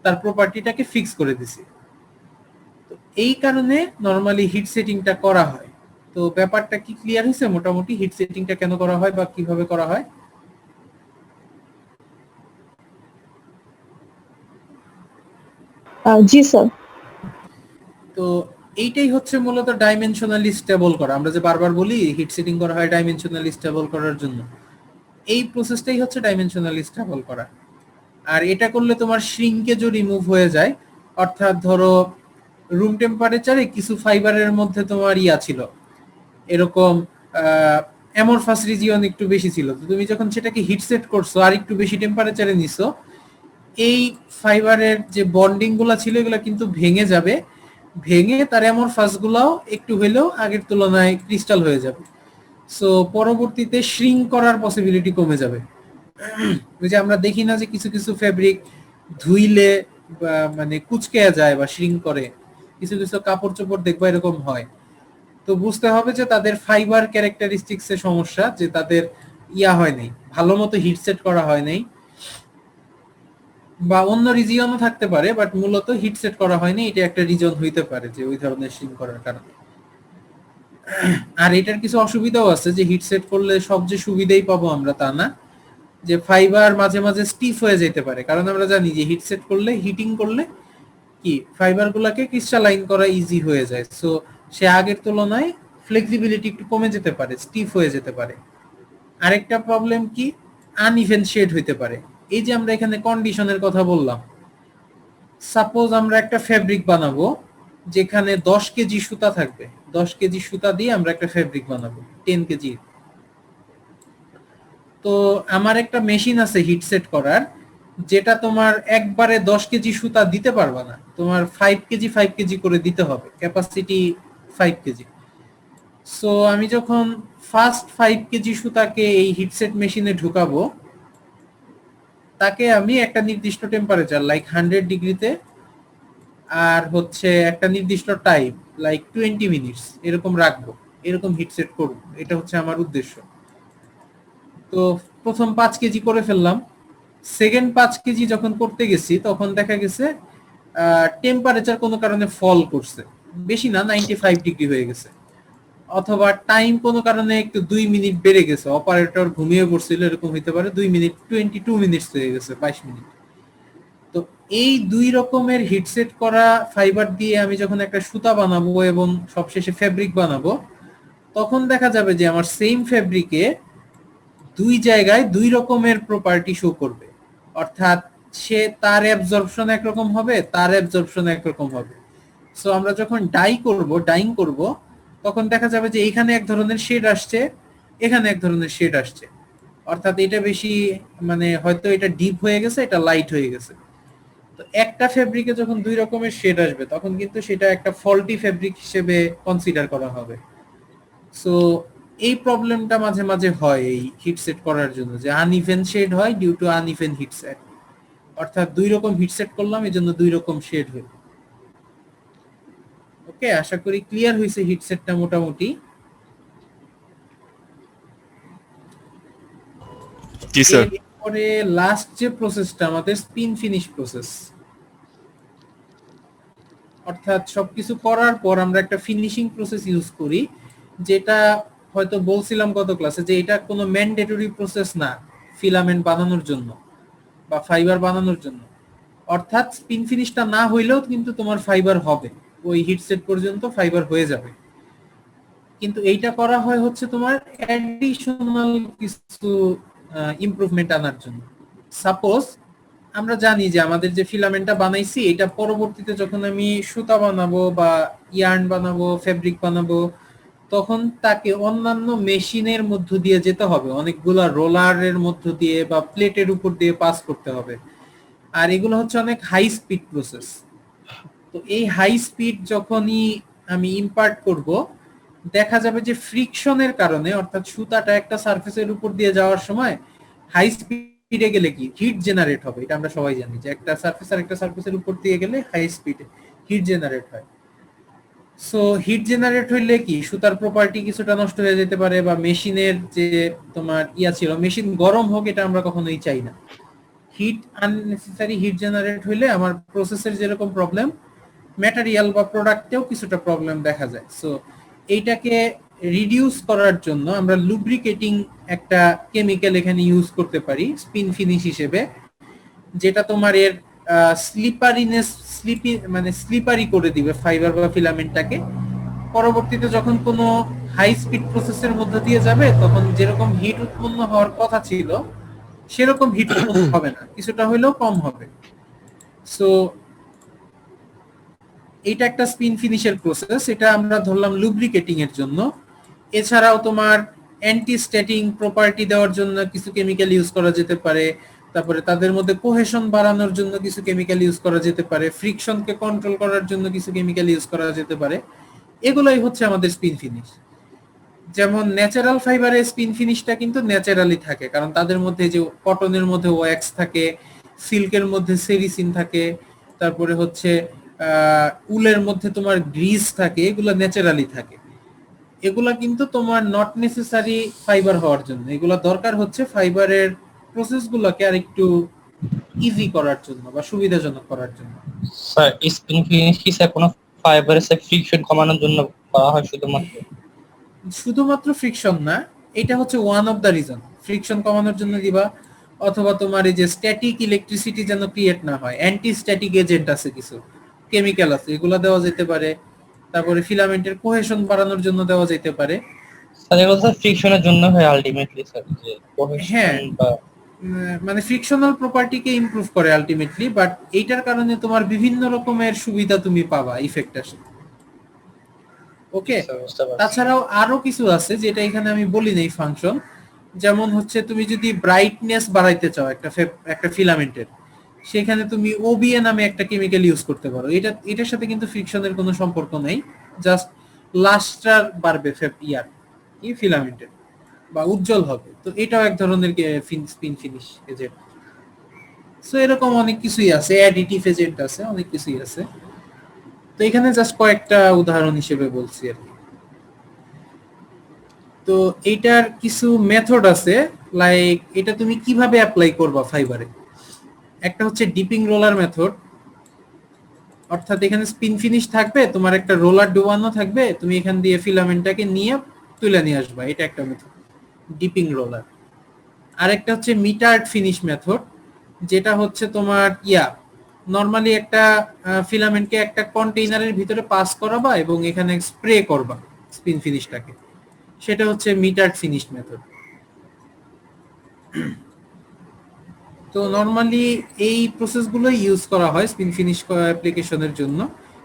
তার প্রপার্টিটাকে ফিক্স করে দিছি। তো এই কারণে নরমালি হিট সেটিংটা করা হয়। তো ব্যাপারটা কি ক্লিয়ার হয়েছে মোটামুটি, হিট সেটিংটা কেন করা হয় বা কিভাবে করা হয়? জি স্যার। তো এইটাই হচ্ছে মূলত ডাইমেনশনালি স্টেবল করা। আমরা যে বারবার বলি হিট সেটিং করা হয় ডাইমেনশনালি স্টেবল করার জন্য, এই প্রসেসটাই হচ্ছে ডাইমেনশনালি স্টেবল করা। আর এটা করলে তোমার শ্রিঙ্কেজও রিমুভ হয়ে যায়। অর্থাৎ ধরো রুম টেম্পারেচারে কিছু ফাইবারের মধ্যে তোমার ছিল এরকম অ্যামরফাস রিজিয়ন একটু বেশি ছিল, তো তুমি যখন সেটাকে হিট সেট করছো আর একটু বেশি টেম্পারেচারে নিছো, এই ফাইবারের যে বন্ডিং গুলা ছিল এগুলা কিন্তু ভেঙে যাবে, ভেঙে তার অ্যামরফাস গুলাও একটু হলেও আগের তুলনায় ক্রিস্টাল হয়ে যাবে। সো পরবর্তীতে শ্রিঙ্ক করার পসিবিলিটি কমে যাবে। ওই যে আমরা দেখি না যে কিছু কিছু ফেব্রিক ধুইলে মানে কুচকে যায় বা শ্রিঙ্ক করে, কিছু কিছু কাপড় চোপড় দেখবা এরকম হয়। তো বুঝতে হবে যে তাদের ফাইবার ক্যারেক্টারিস্টিক্স এর সমস্যা, যে তাদের হয় নাই, ভালো মতো হিট সেট করা হয় নাই, বা অন্য রিজিয়নও থাকতে পারে, বাট মূলত হিট সেট করা হয়নি, এটা একটা রিজন হইতে পারে যে ওই ধরনের শ্রিঙ্ক করার কারণে। আর এটার কিছু অসুবিধাও আছে, যে হিট সেট করলে সব যে সুবিধাই পাবো আমরা তা না, যে ফাইবার মাঝে মাঝে স্টিফ হয়ে যেতে পারে, কারণ আমরা জানি যে হিট সেট করলে, হিটিং করলে কি ফাইবার গুলাকে ক্রিস্টালাইন করা ইজি হয়ে যায়। সো সে আগের তুলনায় ফ্লেক্সিবিলিটি একটু কমে যেতে পারে, স্টিফ হয়ে যেতে পারে। আরেকটা প্রবলেম কি, আনইভেন শেড হইতে পারে। এই যে আমরা এখানে কন্ডিশনের কথা বললাম, সাপোজ আমরা একটা ফেব্রিক বানাবো যেখানে 10 কেজি সুতা থাকবে, 10 কেজি সুতা দিয়ে আমরা একটা ফেব্রিক বানাবো 10 কেজি। তো আমার একটা মেশিন আছে হিট সেট করার, যেটা তোমার একবারে 10 কেজি সুতা দিতে পারবা না, তোমার 5 কেজি 5 কেজি করে দিতে হবে, ক্যাপাসিটি 5 কেজি। সো আমি যখন ফার্স্ট 5 কেজি সুতাকে এই হিটসেট মেশিনে ঢুকাবো, তাকে আমি একটা নির্দিষ্ট টেম্পারেচার লাইক 100 ডিগ্রিতে আর হচ্ছে একটা নির্দিষ্ট টাইম লাইক 20 মিনিটস এরকম রাখবো, এরকম হিটসেট করব, এটা হচ্ছে আমার উদ্দেশ্য। তো প্রথম 5 কেজি করে ফেললাম, সেকেন্ড 5 কেজি যখন করতে গেছি তখন দেখা গেছে টেম্পারেচার কোনো কারণে ফল করছে, বেশি না 95 ডিগ্রি হয়ে গেছে, অথবা টাইম কোনো কারণে একটু 2 মিনিট বেড়ে গেছে, অপারেটর ঘুমিয়ে পড়ছিল এরকম হইতে পারে, 2 মিনিট 22 মিনিটস হয়ে গেছে, 22 মিনিট। তো এই দুই রকমের হিটসেট করা ফাইবার দিয়ে আমি যখন একটা সুতা বানাবো এবং সবশেষে ফেব্রিক বানাবো, তখন দেখা যাবে যে আমার সেম ফেব্রিকে দুই জায়গায় দুই রকমের প্রপার্টি শো করবে, অর্থাৎ সে তার অ্যাবজর্পশন একরকম হবে, তার অ্যাবজর্পশন একরকম হবে। সো আমরা যখন ডাইং করব তখন দেখা যাবে যে এখানে এক ধরনের শেড আসছে, এখানে এক ধরনের শেড আসছে, অর্থাৎ এটা বেশি মানে হয়তো এটা ডিপ হয়ে গেছে, এটা লাইট হয়ে গেছে। তো একটা ফেব্রিকে যখন দুই রকমের শেড আসবে তখন কিন্তু সেটা একটা ফল্টি ফেব্রিক হিসেবে কনসিডার করা হবে। সো এই প্রবলেমটা মাঝে মাঝে হয় এই হিট সেট করার জন্য, যে আনইভেন শেড হয় due to uneven heat set, অর্থাৎ দুই রকম হিট সেট করলাম এই জন্য দুই রকম শেড হলো। ওকে, আশা করি ক্লিয়ার হয়েছে হিট সেটটা মোটামুটি। জি স্যার। এরপরে লাস্ট যে প্রসেসটা আমাদের স্পিন ফিনিশ প্রসেস, অর্থাৎ সবকিছু করার পর আমরা একটা ফিনিশিং প্রসেস ইউজ করি, যেটা হয়তো বলছিলাম গত ক্লাসে যে এটা কোনো ম্যান্ডেটরি প্রসেস না ফিলামেন্ট বানানোর জন্য বা ফাইবার বানানোর জন্য, অর্থাৎ স্পিন ফিনিশটা না হইলেও কিন্তু তোমার ফাইবার হবে, ওই হিট সেট পর্যন্ত ফাইবার হয়ে যাবে। কিন্তু এইটা করা হয় হচ্ছে তোমার অ্যাডিশনাল কিছু ইমপ্রুভমেন্ট আনার জন্য। সাপোজ আমরা জানি যে আমাদের যে ফিলামেন্টটা বানাইছি এটা পরবর্তীতে যখন আমি সুতা বানাবো বা ইয়ার্ন বানাবো, ফেব্রিক বানাবো, তখন তাকে অন্যান্য মেশিনের মধ্য দিয়ে যেতে হবে, অনেকগুলা রোলারের মধ্য দিয়ে বা প্লেটের উপর দিয়ে পাস করতে হবে, আর এগুলো হচ্ছে অনেক হাই স্পিড প্রসেস। তো এই হাই স্পিড যখনই আমি ইম্পার্ট করব, দেখা যাবে যে ফ্রিকশনের কারণে, অর্থাৎ সুতাটা একটা সারফেসের উপর দিয়ে যাওয়ার সময় হাই স্পিডে গেলে কি হিট জেনারেট হবে, এটা আমরা সবাই জানি যে একটা সারফেস আর একটা সারফেসের উপর দিয়ে গেলে হাই স্পিডে হিট জেনারেট হয়। সো হিট জেনারেট হইলে কি সুতার প্রপার্টি কিছুটা নষ্ট হয়ে যেতে পারে, বা মেশিনের যে তোমার ছিল মেশিন গরম হোক, এটা আমরা কখনোই চাই না। হিট আননেসেসারি হিট জেনারেট হইলে আমার প্রসেসের যেরকম প্রবলেম, ম্যাটেরিয়াল বা প্রোডাক্টেও কিছুটা প্রবলেম দেখা যায়। সো এইটাকে রিডিউস করার জন্য আমরা লুব্রিকেটিং একটা কেমিক্যাল এখানে ইউজ করতে পারি স্পিন ফিনিশ হিসেবে, যেটা তোমার এর স্লিপারি করে দিবে ফাইবার বা ফিলামেন্টটাকে। পরবর্তীতে যখন কোনো হাই স্পিড প্রসেসের মধ্যে দিয়ে যাবে তখন যেরকম হিট উৎপন্ন হওয়ার কথা ছিল সেরকম হিট উৎপন্ন হবে না, কিছুটা হলেও কম হবে। সো এটা একটা স্পিন ফিনিশের প্রসেস, এটা আমরা ধরলাম লুব্রিকেটিং এর জন্য। এছাড়াও তোমার অ্যান্টি স্ট্যাটিং প্রপার্টি দেওয়ার জন্য কিছু কেমিক্যাল ইউজ করা যেতে পারে। তারপরে তাদের মধ্যে কোহেশন বাড়ানোর জন্য কিছু কেমিক্যাল ইউজ করা যেতে পারে, ফ্রিকশনকে কন্ট্রোল করার জন্য কিছু কেমিক্যাল ইউজ করা যেতে পারে। এগুলাই হচ্ছে আমাদের স্পিন ফিনিশ। যেমন ন্যাচারাল ফাইবারের স্পিন ফিনিশটা কিন্তু ন্যাচারালি থাকে, কারণ তাদের মধ্যে যে কটনের মধ্যে ওয়্যাক্স থাকে, সিল্কের মধ্যে সেরিসিন থাকে, তারপরে হচ্ছে উলের মধ্যে তোমার গ্রিস থাকে, এগুলো ন্যাচারালি থাকে। এগুলা কিন্তু তোমার নট নেসেসারি ফাইবার হওয়ার জন্য, এগুলা দরকার হচ্ছে ফাইবারের প্রসেসগুলোকে আর একটু ইজি করার জন্য বা সুবিধাজনক করার জন্য। স্যার স্পিন ফিনিশ কি স্যার কোনো ফাইবারের ফ্রিকশন কমানোর জন্য করা হয় শুধুমাত্র? শুধুমাত্র ফ্রিকশন না, এটা হচ্ছে one of the reason. Friction কমানোর জন্য দিবা, অথবা তোমার এই যে স্ট্যাটিক ইলেকট্রিসিটি যেন ক্রিয়েট না হয়, অ্যান্টি স্ট্যাটিক এজেন্ট আছে, কিছু কেমিক্যাল আছে, এগুলো দেওয়া যেতে পারে। তারপরে ফিলামেন্টের কোহেশন বাড়ানোর জন্য দেওয়া যেতে পারে। স্যার এগুলো স্যার ফ্রিকশনের জন্য হয় আলটিমেটলি স্যার, যে হ্যাঁ, কোহেশন বা মানে ফ্রিকশনাল প্রপার্টিকে ইমপ্রুভ করে আলটিমেটলি, বাট এইটার কারণে তোমার বিভিন্ন রকমের সুবিধা তুমি পাবা ইফেক্ট আসে। ওকে, বুঝতে পারছি। তাছাড়াও আরো কিছু আছে যেটা এখানে আমি বলি নাই ফাংশন। যেমন হচ্ছে তুমি যদি ব্রাইটনেস বাড়াইতে চাও একটা ফিলামেন্টের, সেখানে তুমি ওবিএ নামে একটা কেমিক্যাল ইউজ করতে পারো। এটার সাথে কিন্তু ফ্রিকশনের কোনো সম্পর্ক নেই, জাস্ট লাস্টার বাড়বে কি ফিলামেন্টের, বা উজ্জ্বল হবে। তো এটাও এক ধরনের স্পিন ফিনিশ এজেন্ট। সো এরকম অনেক কিছুই আছে, অ্যাডিটিভ এজেন্ট আছে, অনেক কিছুই আছে। তো এখানে জাস্ট কয়েকটা উদাহরণ হিসেবে বলছি আর কি। তো এইটার কিছু মেথড আছে, লাইক এটা তুমি কিভাবে অ্যাপ্লাই করবা ফাইবারে। একটা হচ্ছে ডিপিং রোলার মেথড, অর্থাৎ এখানে স্পিন ফিনিশ থাকবে, তোমার একটা রোলার ডুবানো থাকবে, তুমি এখান দিয়ে ফিলামেন্টটাকে নিয়ে তুলে নিয়ে আসবা, এটা একটা মেথড, ডিপিং রোলার। আরেকটা হচ্ছে মিটার্ড ফিনিশ মেথড, যেটা হচ্ছে তোমার নরমালি একটা ফিলামেন্টকে একটা কন্টেইনারের ভিতরে পাস করাবা এবং এখানে স্প্রে করবা স্পিন ফিনিশটাকে, সেটা হচ্ছে মিটার্ড ফিনিশ মেথড। তো নরমালি এই প্রসেসগুলো ইউজ করা হয় স্পিন ফিনিশ অ্যাপ্লিকেশনের জন্য।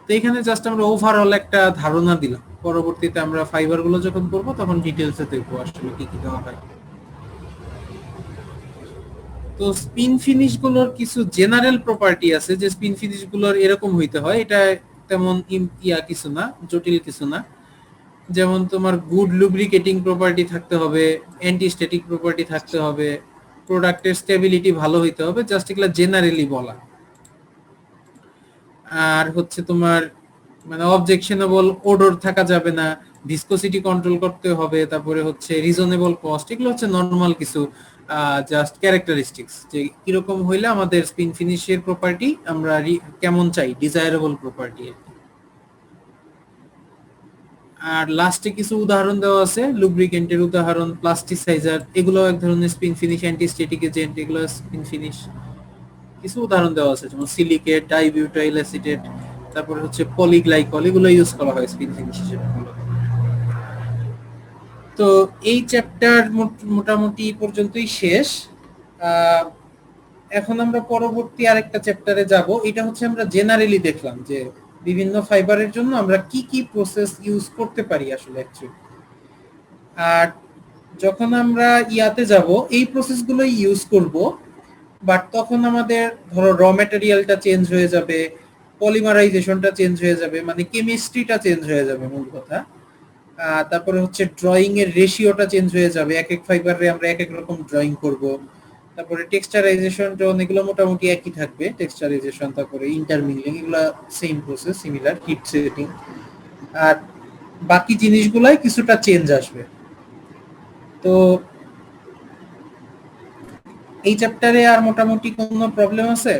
তো এখানে জাস্ট আমরা ওভারঅল একটা ধারণা দিলাম, পরবর্তীতে আমরা ফাইবারগুলো যখন করব তখন ডিটেইলসে দেখবো আসলে কি কি দেওয়া হয়। তো স্পিন ফিনিশ গুলোর কিছু জেনারেল প্রপার্টি আছে, যে স্পিন ফিনিশ গুলোর এরকম হইতে হয়, এটা তেমন কিছু না, জটিল কিছু না। যেমন তোমার গুড লুব্রিকেটিং প্রপার্টি থাকতে হবে, অ্যান্টি স্ট্যাটিক প্রপার্টি থাকতে হবে, প্রোডাক্টের স্টেবিলিটি ভালো হইতে হবে, জাস্ট এগুলা জেনারেলি বলা। আর হচ্ছে তোমার মানে অবজেকশনেবল ওডর থাকা যাবে না, ভিসকোসিটি কন্ট্রোল করতে হবে, তারপরে হচ্ছে রিজনেবল কস্ট, এগুলো হচ্ছে নরমাল কিছু জাস্ট ক্যারেক্টারিস্টিক্স, যে কিরকম হইলে আমাদের স্পিন ফিনিশের প্রপার্টি আমরা কেমন চাই, ডিজায়ারেবল প্রপার্টি। আর লাস্টে কিছু উদাহরণ দেওয়া আছে, লুব্রিকেন্টের উদাহরণ, প্লাস্টিসাইজার, এগুলো এক ধরনের স্পিন ফিনিশ, অ্যান্টিস্ট্যাটিক এজেন্ট, এগুলো স্পিন ফিনিশ। কিছু উদাহরণ দেওয়া আছে, যেমন সিলিকেট, ডাইবিউটাইল অ্যাসিটেট, তারপরে হচ্ছে পলিগ্লাইকল, এগুলো ইউজ করা হয় স্পিন ফিনিশ হিসেবে। তো এই চ্যাপ্টার মোটামুটি পর্যন্তই শেষ। এখন আমরা পরবর্তী আরেকটা চ্যাপ্টারে যাব। এটা হচ্ছে আমরা জেনারেলি দেখলাম যে বিভিন্ন ফাইবারের জন্য আমরা কি কি প্রসেস ইউজ করতে পারি আসলে অ্যাকচুয়ালি। আর যখন আমরা ইয়াতে যাব এই প্রসেসগুলো ইউজ করব, বাট তখন আমাদের ধরো র ম্যাটেরিয়ালটা চেঞ্জ হয়ে যাবে, পলিমারাইজেশনটা চেঞ্জ হয়ে যাবে, মানে কেমিস্ট্রিটা চেঞ্জ হয়ে যাবে মূল কথা। তারপরে হচ্ছে ড্রয়িং এর রেশিওটা চেঞ্জ হয়ে যাবে, এক এক ফাইবারে আমরা এক এক রকম ড্রয়িং করব। তারপরে টেক্সচারাইজেশন এগুলো মোটামুটি একই থাকবে, টেক্সচারাইজেশন, তারপরে ইন্টারমিংলিং, এগুলো same process, similar, heat setting. আর বাকি জিনিসগুলাই কিছুটা চেঞ্জ আসবে। তো এই চ্যাপ্টারে আর মোটামুটি কোনো প্রবলেম আছে?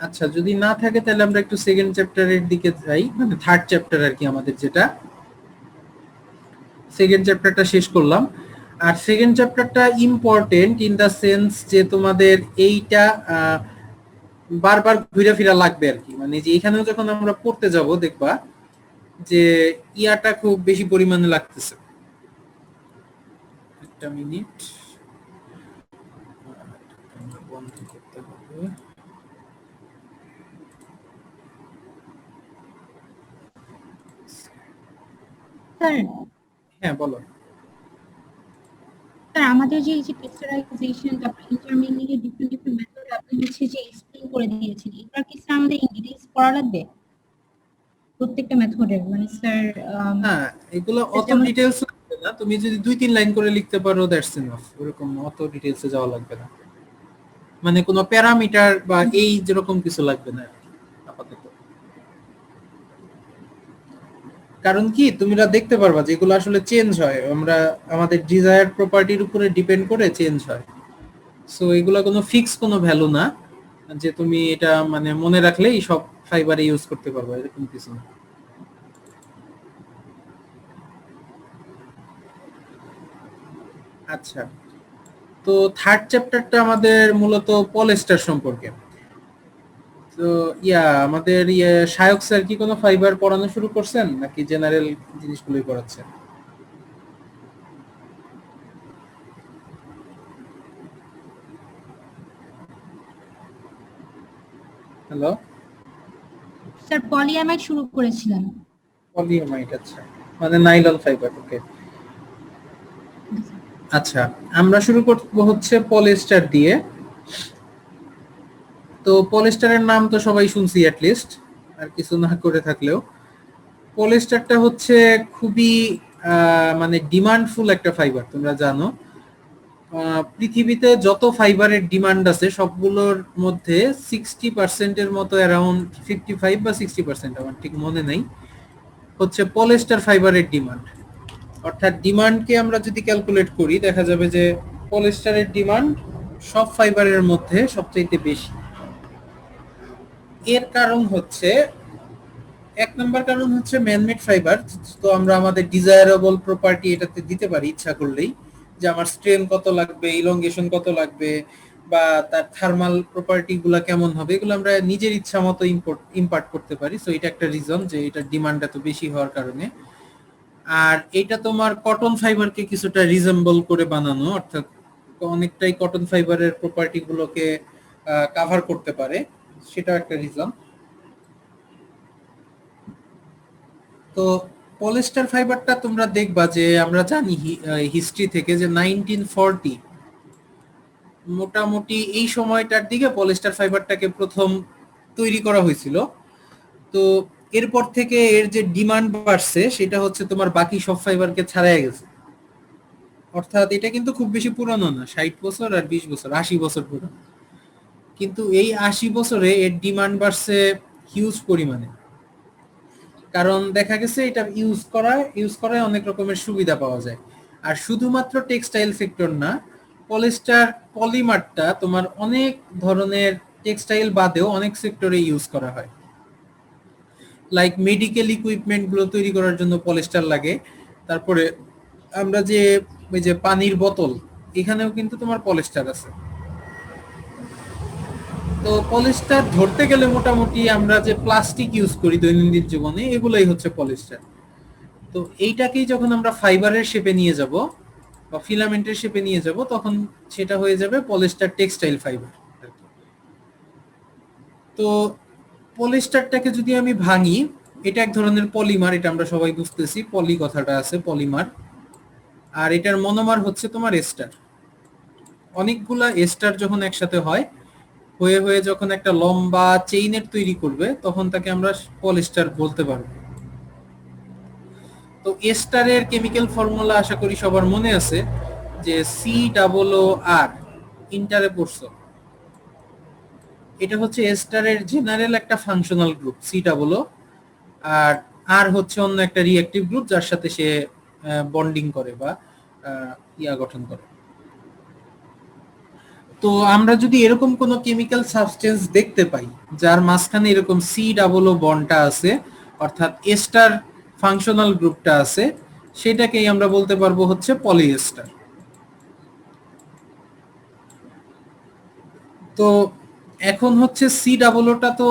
আচ্ছা, যদি না থাকে তাহলে আমরা একটু সেকেন্ড চ্যাপ্টারের দিকে যাই, মানে থার্ড চ্যাপ্টার আর কি আমাদের, যেটা সেকেন্ড চ্যাপ্টারটা শেষ করলাম। আর সেকেন্ড চ্যাপ্টারটা ইম্পর্টেন্ট ইন দা সেন্স যে তোমাদের এইটা বারবার ঘুরে ফিরা লাগবে আর কি, মানে যে এখানেও যখন আমরা পড়তে যাব দেখবা যে ইয়াটা খুব বেশি পরিমাণে লাগতেছে। একটা মিনিট, বন্ধ করতে হবে। স্যার হ্যাঁ বলো। স্যার আমাদের যে এই যে টেক্সচারাইজেশন তারপর ইন্টারমিডিয়েট ডিফারেন্ট ডিফারেন্ট মেথড আপনি হচ্ছে যে এক্সপ্লেইন করে দিয়েছেন, এটা কি স্যার আমাদের ইন ডিটেইলস পড়া লাগবে প্রত্যেকটা মেথডের? মানে স্যার না, এগুলো অত যেমন ডিটেইলস লাগবে না, তুমি যদি 2-3 লাইন করে লিখতে পারো দ্যাটস এনাফ, এরকম অত ডিটেইলসে যাওয়া লাগবে না, মানে কোনো প্যারামিটার বা এই যেরকম কিছু লাগবে না আপাতত। কারণ কি তোমরা দেখতে পারবা যে এগুলো আসলে চেঞ্জ হয়, আমরা আমাদের ডিজায়ার্ড প্রপার্টির উপরে ডিপেন্ড করে চেঞ্জ হয়। সো এগুলা কোনো ফিক্স কোনো ভ্যালু না যে তুমি এটা মানে মনে রাখলেই সব ফাইবারে ইউজ করতে পারবে, এরকম কিছু না। আচ্ছা, তো থার্ড চ্যাপ্টারটা আমাদের মূলত পলিস্টার সম্পর্কে। তো আমাদের শায়ক স্যার কি কোনো ফাইবার পড়ানো শুরু করছেন নাকি জেনারেল জিনিসগুলোই পড়াচ্ছেন? হ্যালো, স্যার পলিঅ্যামাইড শুরু করেছিলেন। পলিয়ামাইড, আচ্ছা, মানে নাইলন ফাইবার, ওকে। আচ্ছা, আমরা শুরু করব হচ্ছে পলিস্টার দিয়ে। তো পলিস্টারের নাম তো সবাই শুনছি অ্যাট লিস্ট, আর কিছু না করে থাকলেও। পলিস্টারটা হচ্ছে খুবই মানে ডিমান্ডফুল একটা ফাইবার, তোমরা জানো। পৃথিবীতে যত ফাইবারের ডিমান্ড আছে সবগুলোর মধ্যে 60% এর মতো, অ্যারাউন্ড 55 বা 60%, আমার ঠিক মনে নেই, হচ্ছে পলিস্টার ফাইবারের ডিমান্ড। অর্থাৎ ডিমান্ডকে আমরা যদি ক্যালকুলেট করি দেখা যাবে যে পলিস্টারের ডিমান্ড সব ফাইবারের মধ্যে সবচেয়ে বেশি। এর কারণ হচ্ছে, এক নম্বর কারণ হচ্ছে ম্যানমেড ফাইবার। তো আমরা আমাদের ডিজায়ারেবল প্রপার্টি এটাতে দিতে পারি ইচ্ছা করলেই, যে আমার স্ট্রেন কত লাগবে, ইলংগেশন কত লাগবে, বা তার থার্মাল প্রপার্টি গুলা কেমন হবে, এগুলো আমরা নিজের ইচ্ছা মতো ইম্পার্ট করতে পারি। সো এটা একটা রিজন যে এটার ডিমান্ড এত বেশি হওয়ার কারণে। আর এটা তোমার কটন ফাইবারকে কিছুটা রিজেম্বল করে বানানো, অর্থাৎ অনেকটাই কটন ফাইবারের প্রপার্টি গুলোকে কভার করতে পারে, সেটাও একটা রিজন। তো পলিস্টার ফাইবারটা তোমরা দেখবা যে আমরা জানি হিস্ট্রি থেকে যে 1940 মোটামুটি এই সময়টার দিকে পলিস্টার ফাইবারটাকে প্রথম তৈরি করা হয়েছিল। তো এরপর থেকে এর যে ডিমান্ড বাড়ছে সেটা হচ্ছে তোমার বাকি সব ফাইবারকে ছাড়াই গেছে। অর্থাৎ এটা কিন্তু খুব বেশি পুরানো না, 60 বছর আর 20 বছর, 80 বছর পুরানো। কিন্তু এই 80 বছরে এর ডিমান্ড বাড়ছে হিউজ পরিমাণে। কারণ দেখা গেছে এটা ইউজ করায় অনেক রকমের সুবিধা পাওয়া যায়। আর শুধুমাত্র টেক্সটাইল সেক্টর না, পলিস্টার পলিমারটা তোমার অনেক ধরনের টেক্সটাইল বাদেও অনেক সেক্টরে ইউজ করা হয়। লাইক মেডিকেল ইকুইপমেন্ট গুলো তৈরি করার জন্য পলিস্টার লাগে। তারপরে আমরা যে ওই যে পানির বোতল, এখানেও কিন্তু তোমার পলিস্টার আছে। তো পলিস্টার ধরতে গেলে মোটামুটি আমরা যে প্লাস্টিক ইউজ করি দৈনন্দিন জীবনে, এগুলোই হচ্ছে পলিস্টার। তো এইটাকেই যখন আমরা ফাইবারের শেপে নিয়ে যাব বা ফিলামেন্টের শেপে নিয়ে যাব, তখন সেটা হয়ে যাবে পলিস্টার টেক্সটাইল ফাইবার। তো পলিস্টারটাকে যদি আমি ভাঙি, এটা এক ধরনের পলিমার, এটা আমরা সবাই বুঝতেছি, পলি কথাটা আছে, পলিমার। আর এটার মনোমার হচ্ছে তোমার এস্টার। অনেকগুলা এস্টার যখন একসাথে হয়, হয়ে হয়ে যখন একটা লম্বা চেইনের তৈরি করবে, তখন তাকে আমরা পলিস্টার বলতে পারবো। তো এস্টারের কেমিক্যাল ফর্মুলা আশা করি সবার মনে আছে, যে COOR, ইন্টারে পড়ছো। এটা হচ্ছে এস্টারের জেনারেল একটা ফাংশনাল গ্রুপ COO, আর আর হচ্ছে অন্য একটা রিঅ্যাক্টিভ গ্রুপ যার সাথে সে বন্ডিং করে বা গঠন করে। তো আমরা যদি এরকম কোন কেমিক্যাল সাবস্টেন্স দেখতে পাই যার মাঝখানে এরকম COO বন্ডটা আছে, অর্থাৎ এস্টার ফাংশনাল গ্রুপটা আছে, সেটাকেই আমরা বলতে পারবো হচ্ছে পলিএস্টার। তো এখন হচ্ছে COOটা তো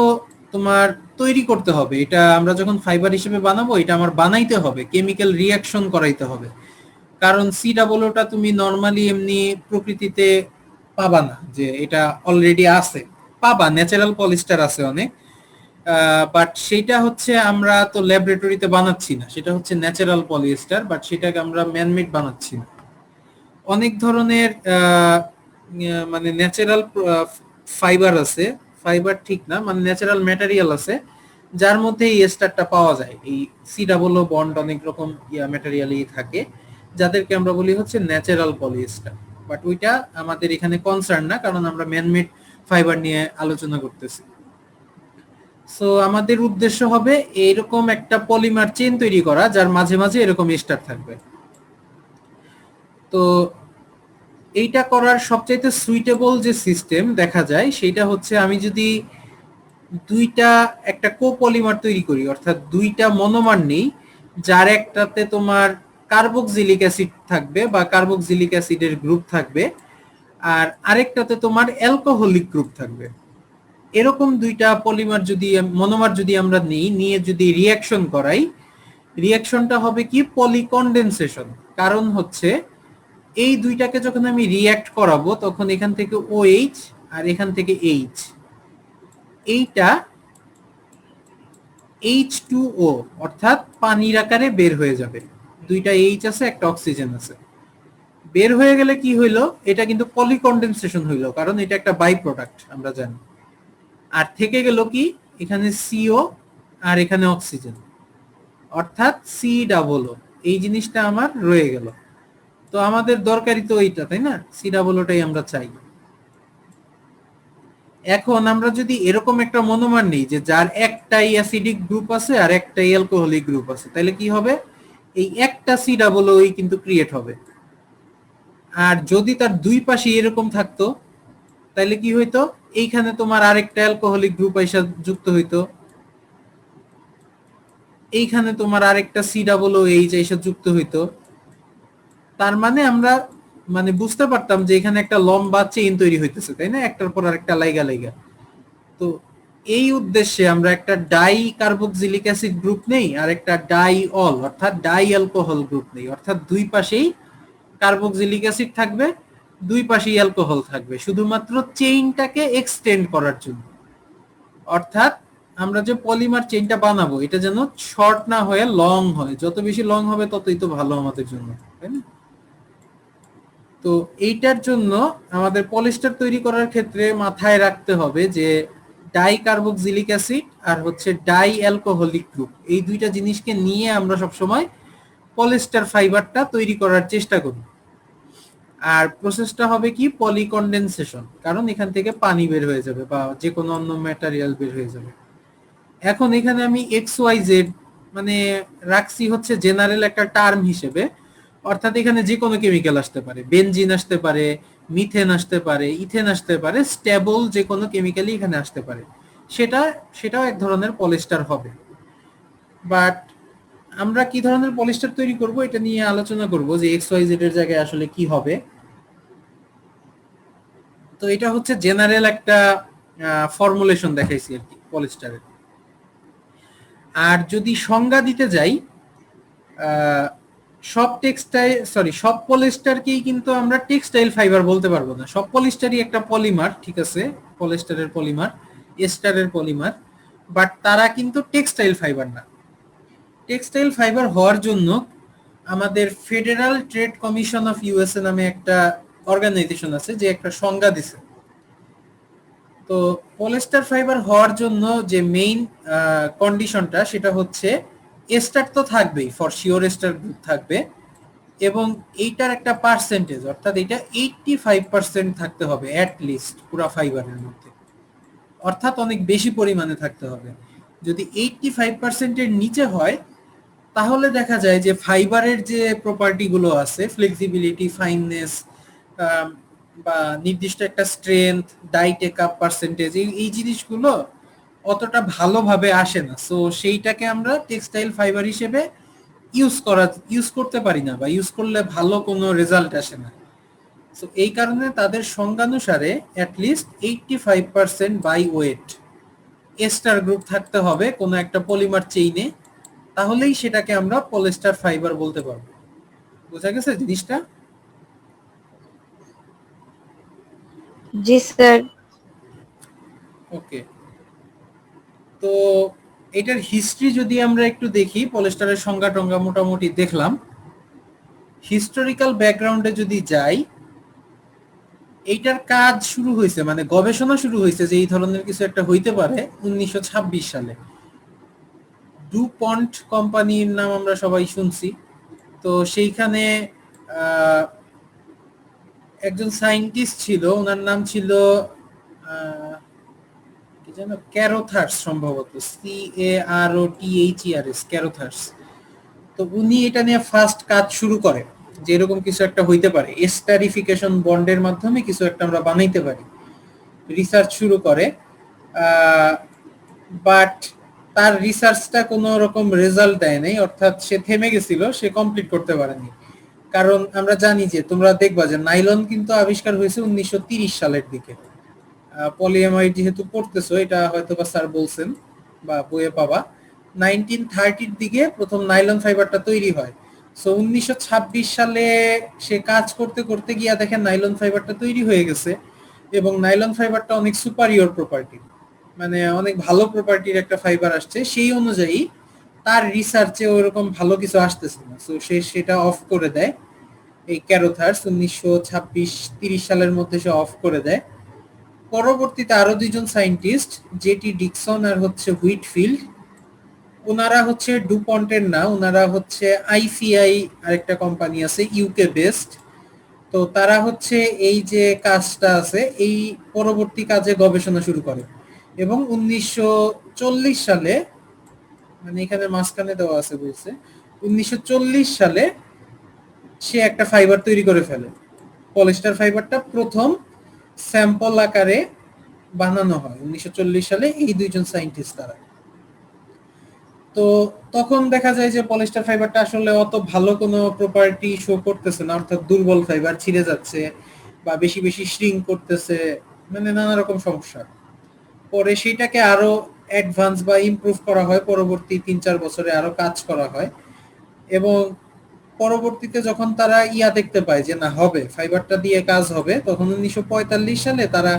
তোমার তৈরি করতে হবে, এটা আমরা যখন ফাইবার হিসেবে বানাবো এটা আমার বানাইতে হবে, কেমিক্যাল রিঅ্যাকশন করাইতে হবে। কারণ COOটা তুমি নরমালি এমনি প্রকৃতিতে পাবা না, যে এটা অলরেডি আছে। পাবা, ন্যাচারাল পলিস্টার আছে অনেক, বাট সেটা হচ্ছে আমরা তো ল্যাবরেটরিতে বানাচ্ছি না, সেটা হচ্ছে ন্যাচারাল পলিয়েস্টার, বাট সেটাকে আমরা ম্যানমেড বানাচ্ছি না। অনেক ধরনের মানে ন্যাচারাল ফাইবার আছে, ফাইবার ঠিক না, মানে ন্যাচারাল ম্যাটেরিয়াল আছে যার মধ্যে এই এস্টারটা পাওয়া যায়। এই সি ডাবল ও বন্ড অনেক রকম ম্যাটেরিয়ালই থাকে, যাদেরকে আমরা বলি হচ্ছে ন্যাচারাল পলিয়েস্টার। বাট ওইটা আমাদের এখানে কনসার্ন না, কারণ আমরা ম্যানমেড ফাইবার নিয়ে আলোচনা করতেছি। সো আমাদের উদ্দেশ্য হবে এরকম একটা পলিমার চেইন তৈরি করা যার মাঝে মাঝে এরকম এস্টার থাকবে। তো এইটা করার সবচাইতে সুইটেবল যে সিস্টেম দেখা যায় সেটা হচ্ছে আমি যদি দুইটা একটা কোপলিমার তৈরি করি, অর্থাৎ দুইটা মনোমার নেই, যার একটাতে তোমার কার্বক্সিলিক অ্যাসিড থাকবে বা কার্বক্সিলিক অ্যাসিডের গ্রুপ থাকবে, আর আরেকটাতে তোমার অ্যালকোহলিক গ্রুপ থাকবে। এরকম দুইটা পলিমার যদি মনোমার যদি আমরা নিয়ে যদি রিঅ্যাকশন করাই, রিঅ্যাকশনটা হবে কি পলিকন্ডেনসেশন। কারণ হচ্ছে এই দুইটাকে যখন আমি রিঅ্যাক্ট করাবো তখন এখান থেকে OH আর এখান থেকে H, এইটা H2O অর্থাৎ পানির আকারে বের হয়ে যাবে। দুইটা H আছে, একটা অক্সিজেন আছে। বের হয়ে গেলে কি হইলো, এটা কিন্তু পলিকন্ডেনসেশন হইলো, কারণ এটা একটা বাই প্রোডাক্ট আমরা জানি। আর থেকে গেল কি, এখানে CO আর এখানে অক্সিজেন, অর্থাৎ C+O। এই জিনিসটা আমার রয়ে গেল। তো আমাদের দরকারি তো এইটা, তাই না? C+Oটাই আমরা চাই। এখন আমরা যদি এরকম একটা মনোমার নেই যে যার একটাই অ্যাসিডিক গ্রুপ আছে আর একটাই অ্যালকোহলিক গ্রুপ আছে, তাহলে কি হবে, এই একটা C+O কিন্তু ক্রিয়েট হবে। আর যদি তার দুই পাশে এরকম থাকতো তাহলে কি হইতো, এইখানে তোমার আরেকটা অ্যালকোহলিক গ্রুপ এসে যুক্ত হইতো, এইখানে তোমার আরেকটা C+OH এসে যুক্ত হইতো। তার মানে আমরা মানে বুঝতে পারতাম যে এখানে একটা লম্বা চেইন তৈরি হইতেছে, তাই না, একটার পর আরেকটা লাইগা লাইগা। তো এই উদ্দেশ্যে আমরা একটা ডাই কার্বক্সিলিক অ্যাসিড গ্রুপ নেই আর একটা ডাই অল অর্থাৎ ডাই অ্যালকোহল গ্রুপ নেই, অর্থাৎ দুই পাশেই কার্বক্সিলিক অ্যাসিড থাকবে, দুই পাশেই অ্যালকোহল থাকবে, শুধুমাত্র চেইনটাকে এক্সটেন্ড করার জন্য। অর্থাৎ আমরা যে পলিমার চেইনটা বানাবো এটা যেন শর্ট না হয়ে লং হয়, যত বেশি লং হবে ততই তো ভালো আমাদের জন্য, তাই না? তো এইটার জন্য আমাদের পলিস্টার তৈরি করার ক্ষেত্রে মাথায় রাখতে হবে যে ডাই কার্বক্সিলিক অ্যাসিড আর হচ্ছে ডাই অ্যালকোহলিক গ্রুপ, এই দুইটা জিনিসকে নিয়ে আমরা সবসময় পলিস্টার ফাইবারটা তৈরি করার চেষ্টা করি। আর প্রসেসটা হবে কি পলিকন্ডেনসেশন, কারণ এখান থেকে পানি বের হয়ে যাবে বা যে কোনো অন্য ম্যাটেরিয়াল বের হয়ে যাবে। এখন এখানে আমি XYZ মানে রাখছি হচ্ছে জেনারেল একটা টার্ম হিসেবে, অর্থাৎ এখানে যে কোনো কেমিক্যাল আসতে পারে, বেনজিন আসতে পারে, মিথেন আসতে পারে, ইথেন আসতে পারে, স্টেবল যে কোনো কেমিক্যালই এখানে আসতে পারে, সেটাও এক ধরনের পলিস্টার হবে। বাট আমরা কি ধরনের পলিস্টার তৈরি করব এটা নিয়ে আলোচনা করব যে XYZ এর জায়গায় আসলে কি হবে। তো এটা হচ্ছে জেনারেল একটা ফর্মুলেশন দেখাইছি আর কি পলিস্টারের। আর যদি সংজ্ঞা দিতে যাই, সব পলিস্টারকেই কিন্তু আমরা টেক্সটাইল ফাইবার বলতে পারবো না। সব পলিস্টারই একটা পলিমার, ঠিক আছে, পলিস্টারের পলিমার, এস্টারের পলিমার, বাট তারা কিন্তু টেক্সটাইল ফাইবার না। টেক্সটাইল ফাইবার হওয়ার জন্য আমাদের federal trade commission of USA নামে একটা অর্গানাইজেশন আছে যে একটা সংজ্ঞা দিছে। তো পলিস্টার ফাইবার হওয়ার জন্য যে মেইন কন্ডিশনটা সেটা হচ্ছে এস্টার তো থাকবেই, ফর শিওর এস্টার গ্রুপ থাকবে, এবং এইটার একটা পার্সেন্টেজ অর্থাৎ এটা 85% থাকতে হবে অ্যাট লিস্ট পুরো ফাইবারের মধ্যে, অর্থাৎ অনেক বেশি পরিমাণে থাকতে হবে। যদি 85% এর নিচে হয় তাহলে দেখা যায় যে ফাইবারের যে প্রপার্টি গুলো আছে, ফ্লেক্সিবিলিটি, ফাইননেস বা নির্দিষ্ট একটা strength, die take up percentage, এই জিনিসগুলো অতটা ভালোভাবে আসে না। সো সেইটাকে আমরা টেক্সটাইল ফাইবার হিসেবে ইউজ করতে পারি না, বা ইউজ করলে ভালো কোনো রেজাল্ট আসে না। সো এই কারণে তাদের সংজ্ঞানুসারে at least 85% by weight ester group থাকতে হবে কোনো একটা পলিমার চেইনে, তাহলেই সেটাকে আমরা পলিস্টার ফাইবার বলতে পারবো। বোঝা গেছে জিনিসটা? জি স্যার। ওকে। তো এটার হিস্ট্রি যদি আমরা একটু দেখি, পলিস্টারের সংজ্ঞা টঙ্গা মোটামুটি দেখলাম। হিস্টোরিক্যাল ব্যাকগ্রাউন্ডে যদি যাই, এইটার কাজ শুরু হয়েছে মানে গবেষণা শুরু হয়েছে যে এই ধরনের কিছু একটা হইতে পারে 1926 সালে। ডুপন্ট কোম্পানির নাম আমরা সবাই শুনছি। তো সেইখানে একজন সায়েন্টিস্ট ছিল, ওনার নাম ছিল কি যেন, ক্যারোথার্স সম্ভবত, CAROTHERS, ক্যারোথার্স। তো উনি এটা নিয়ে ফার্স্ট কাজ শুরু করে যে এরকম কিছু একটা হইতে পারে, এস্টারিফিকেশন বন্ডের মাধ্যমে কিছু একটা আমরা বানাইতে পারি, রিসার্চ শুরু করে। বাট তার রিসার্চটা কোনো রকম রেজাল্ট দেয় নাই, অর্থাৎ সে থেমে গেছিল, সে কমপ্লিট করতে পারেনি। কারণ আমরা জানি যে, তোমরা দেখবা যে নাইলন কিন্তু আবিষ্কার হয়েছে 1930 সালের দিকে। পলিএমাইড যেহেতু পড়তেছো, এটা হয়তো বা স্যার বলছেন বা বইয়ে পাবা, 1930-র দিকে প্রথম নাইলন ফাইবারটা তৈরি হয়। সো 1926 সালে সে কাজ করতে করতে গিয়া দেখেন নাইলন ফাইবারটা তৈরি হয়ে গেছে, এবং নাইলন ফাইবারটা অনেক সুপারিয়র প্রপার্টি, মানে অনেক ভালো প্রপার্টির একটা ফাইবার আসছে। সেই অনুযায়ী তার রিসার্চে ওইরকম ভালো কিছু আসতেছে না, সো সে সেটা অফ করে দেয়। এই ক্যারোথার্স 1926-30 সালের মধ্যে সে অফ করে দেয়। পরবর্তীতে আরো দুইজন সায়েন্টিস্ট, জেটি ডিকসন আর হচ্ছে হুইটফিল্ড, ওনারা হচ্ছে ডুপন্টের না, ওনারা হচ্ছে আইসিআই আরেকটা কোম্পানি আছে ইউকে বেসড। তো তারা হচ্ছে এই যে কাজটা আছে, এই পরবর্তী কাজে গবেষণা শুরু করে, এবং 1940 সালে, মানে এখানে মাঝখানে দেওয়া আছে বলছে 1940 সালে সে একটা ফাইবার তৈরি করে ফেলে। পলিস্টার ফাইবারটা প্রথম স্যাম্পল আকারে বানানো হয় 1940 সালে এই দুইজন সায়েন্টিস্ট তারা। তো তখন দেখা যায় যে পলিস্টার ফাইবারটা আসলে অত ভালো কোনো প্রপার্টি শো করতেছে না, অর্থাৎ দুর্বল ফাইবার, ছিঁড়ে যাচ্ছে বা বেশি বেশি শ্রিঙ্ক করতেছে, মানে নানা রকম সমস্যা। পরে সেটাকে আরো অ্যাডভান্স বা ইমপ্রুভ করা হয়, পরবর্তী 3-4 বছরে আরো কাজ করা হয়। এবং পরবর্তীতে যখন তারা দেখতে পায় যে না, হবে, ফাইবারটা দিয়ে কাজ হবে, তখন 1945 সালে তারা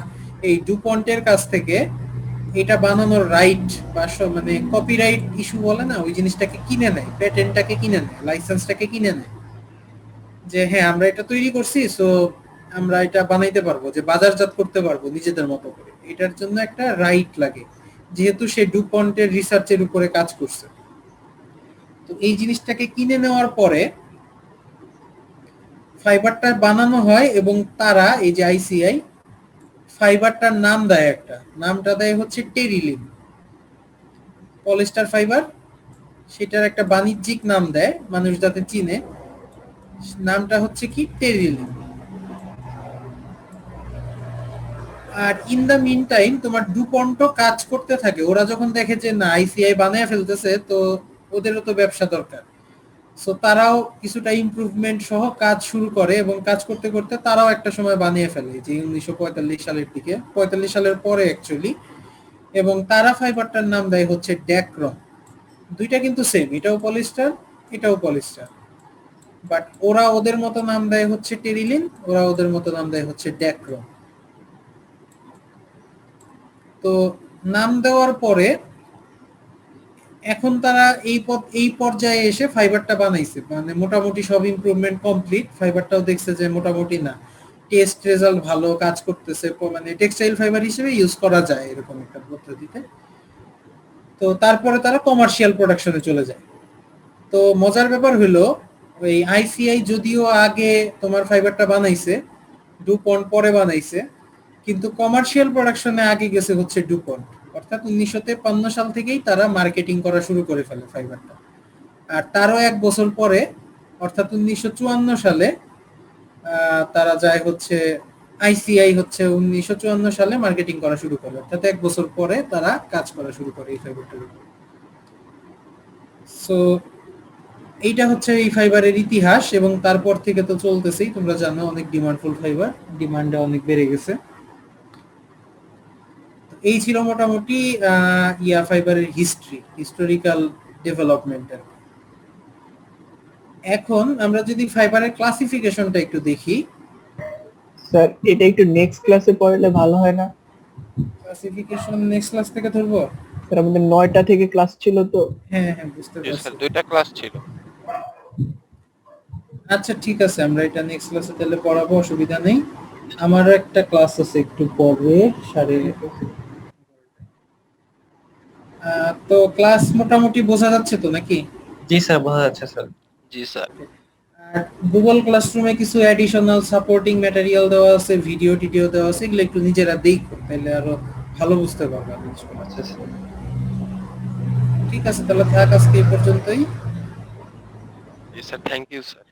এই ডুপন্টের কাছ থেকে এটা বানানোর রাইট বা মানে কপিরাইট ইস্যু বলে না, ওই জিনিসটাকে কিনে নেয়, প্যাটেন্টটাকে কিনে নেয়, লাইসেন্সটাকে কিনে নেয়, যে হ্যাঁ আমরা এটা তৈরি করছি, সো আমরা এটা বানাইতে পারবো, যে বাজারজাত করতে পারবো নিজেদের মতো করে। এটার জন্য একটা রাইট লাগে, যেহেতু সে ডুপন্টের রিসার্চের উপরে কাজ করছে। তো এই জিনিসটাকে কিনে নেওয়ার পরে ফাইবারটা বানানো হয়, এবং তারা এই যে আইসিআই ফাইবারটার নাম দেয়, একটা নামটা দেয় হচ্ছে টেরিলিন। পলিস্টার ফাইবার, সেটার একটা বাণিজ্যিক নাম দেয় মানুষ যাতে চিনে, নামটা হচ্ছে কি, টেরিলিন। আর ইন দা মিন টাইম তোমার ডুপন্টও কাজ করতে থাকে। ওরা যখন দেখে যে না, আইসিআই বানায় ফেলতেছে, তো ওদেরও তো ব্যবসা দরকার, সো তারাও কিছুটা ইমপ্রুভমেন্ট সহ কাজ শুরু করে, এবং কাজ করতে করতে তারাও একটা সময় বানিয়ে ফেলে, যে 1945 সালের দিকে, 45 সালের পরে অ্যাকচুয়ালি। এবং তারা ফাইবারটার নাম দেয় হচ্ছে ড্যাক্রম। দুইটা কিন্তু সেম, এটাও পলিস্টার, এটাও পলিস্টার, বাট ওরা ওদের মতো নাম দেয় হচ্ছে টেরিলিন, ওরা ওদের মতো নাম দেয় হচ্ছে ড্যাক্রম। তো নাম দেওয়ার পরে এখন তারা এই পর্যায়ে এসে ফাইবারটা বানাইছে, মানে মোটামুটি সব ইমপ্রুভমেন্ট কমপ্লিট, ফাইবারটাও দেখছে যে মোটামুটি না, টেস্ট রেজাল্ট ভালো, কাজ করতেছে, মানে টেক্সটাইল ফাইবার হিসেবে ইউজ করা যায় এরকম একটা পদ্ধতিতে। তো তারপরে তারা কমার্শিয়াল প্রোডাকশনে চলে যায়। তো মজার ব্যাপার হলো, ওই আইসিআই যদিও আগে তোমার ফাইবারটা বানাইছে, ডুপন্ট পরে বানাইছে, কিন্তু কমার্শিয়াল প্রোডাকশনে আগে গেছে হচ্ছে ডুপন্ট। অর্থাৎ 1953 সাল থেকেই তারা মার্কেটিং করা শুরু করে ফেলে ফাইবারটা। আর তারও 1 বছর পরে, অর্থাৎ 1954 সালে তারা যায় হচ্ছে, আইসিআই হচ্ছে 1954 সালে মার্কেটিং করা শুরু করে, অর্থাৎ 1 বছর পরে তারা কাজ করা শুরু করে এই ফাইবারটার উপর। সো এইটা হচ্ছে এই ফাইবারের ইতিহাস, এবং তারপর থেকে তো চলতেছেই, তোমরা জানো অনেক ডিমান্ডফুল ফাইবার, ডিমান্ডটা অনেক বেড়ে গেছে। এই ছিল মোটামুটি ফাইবারের হিস্টোরিক্যাল ডেভেলপমেন্টের। এখন আমরা যদি ফাইবারের ক্লাসিফিকেশনটা একটু দেখি। স্যার এটা একটু নেক্সট ক্লাসে পড়লে ভালো হয় না? ক্লাসিফিকেশন নেক্সট ক্লাস থেকে ধরবো? স্যার আমাদের 9টা থেকে ক্লাস ছিল তো। হ্যাঁ হ্যাঁ বুঝতে জি পারছি। স্যার 2টা ক্লাস ছিল। আচ্ছা ঠিক আছে, আমরা এটা নেক্সট ক্লাসে তাহলে পড়াবো, অসুবিধা নেই। আমার একটা ক্লাস আছে একটু পরে তো ক্লাস মোটামুটি বোঝা যাচ্ছে তো নাকি? জি স্যার, বোঝা যাচ্ছে স্যার। জি স্যার। আর গুগল ক্লাসরুমে কিছু অ্যাডিশনাল সাপোর্টিং ম্যাটেরিয়াল দেওয়া আছে, ভিডিও টিডিও দেওয়া আছে, এগুলো একটু নিজেরা দেখো, তাহলে আরো ভালো বুঝতে পারবে জিনিসগুলো। আচ্ছা স্যার। ঠিক আছে, তাহলে থাক আজকে এই পর্যন্তই। জি স্যার, থ্যাংক ইউ স্যার।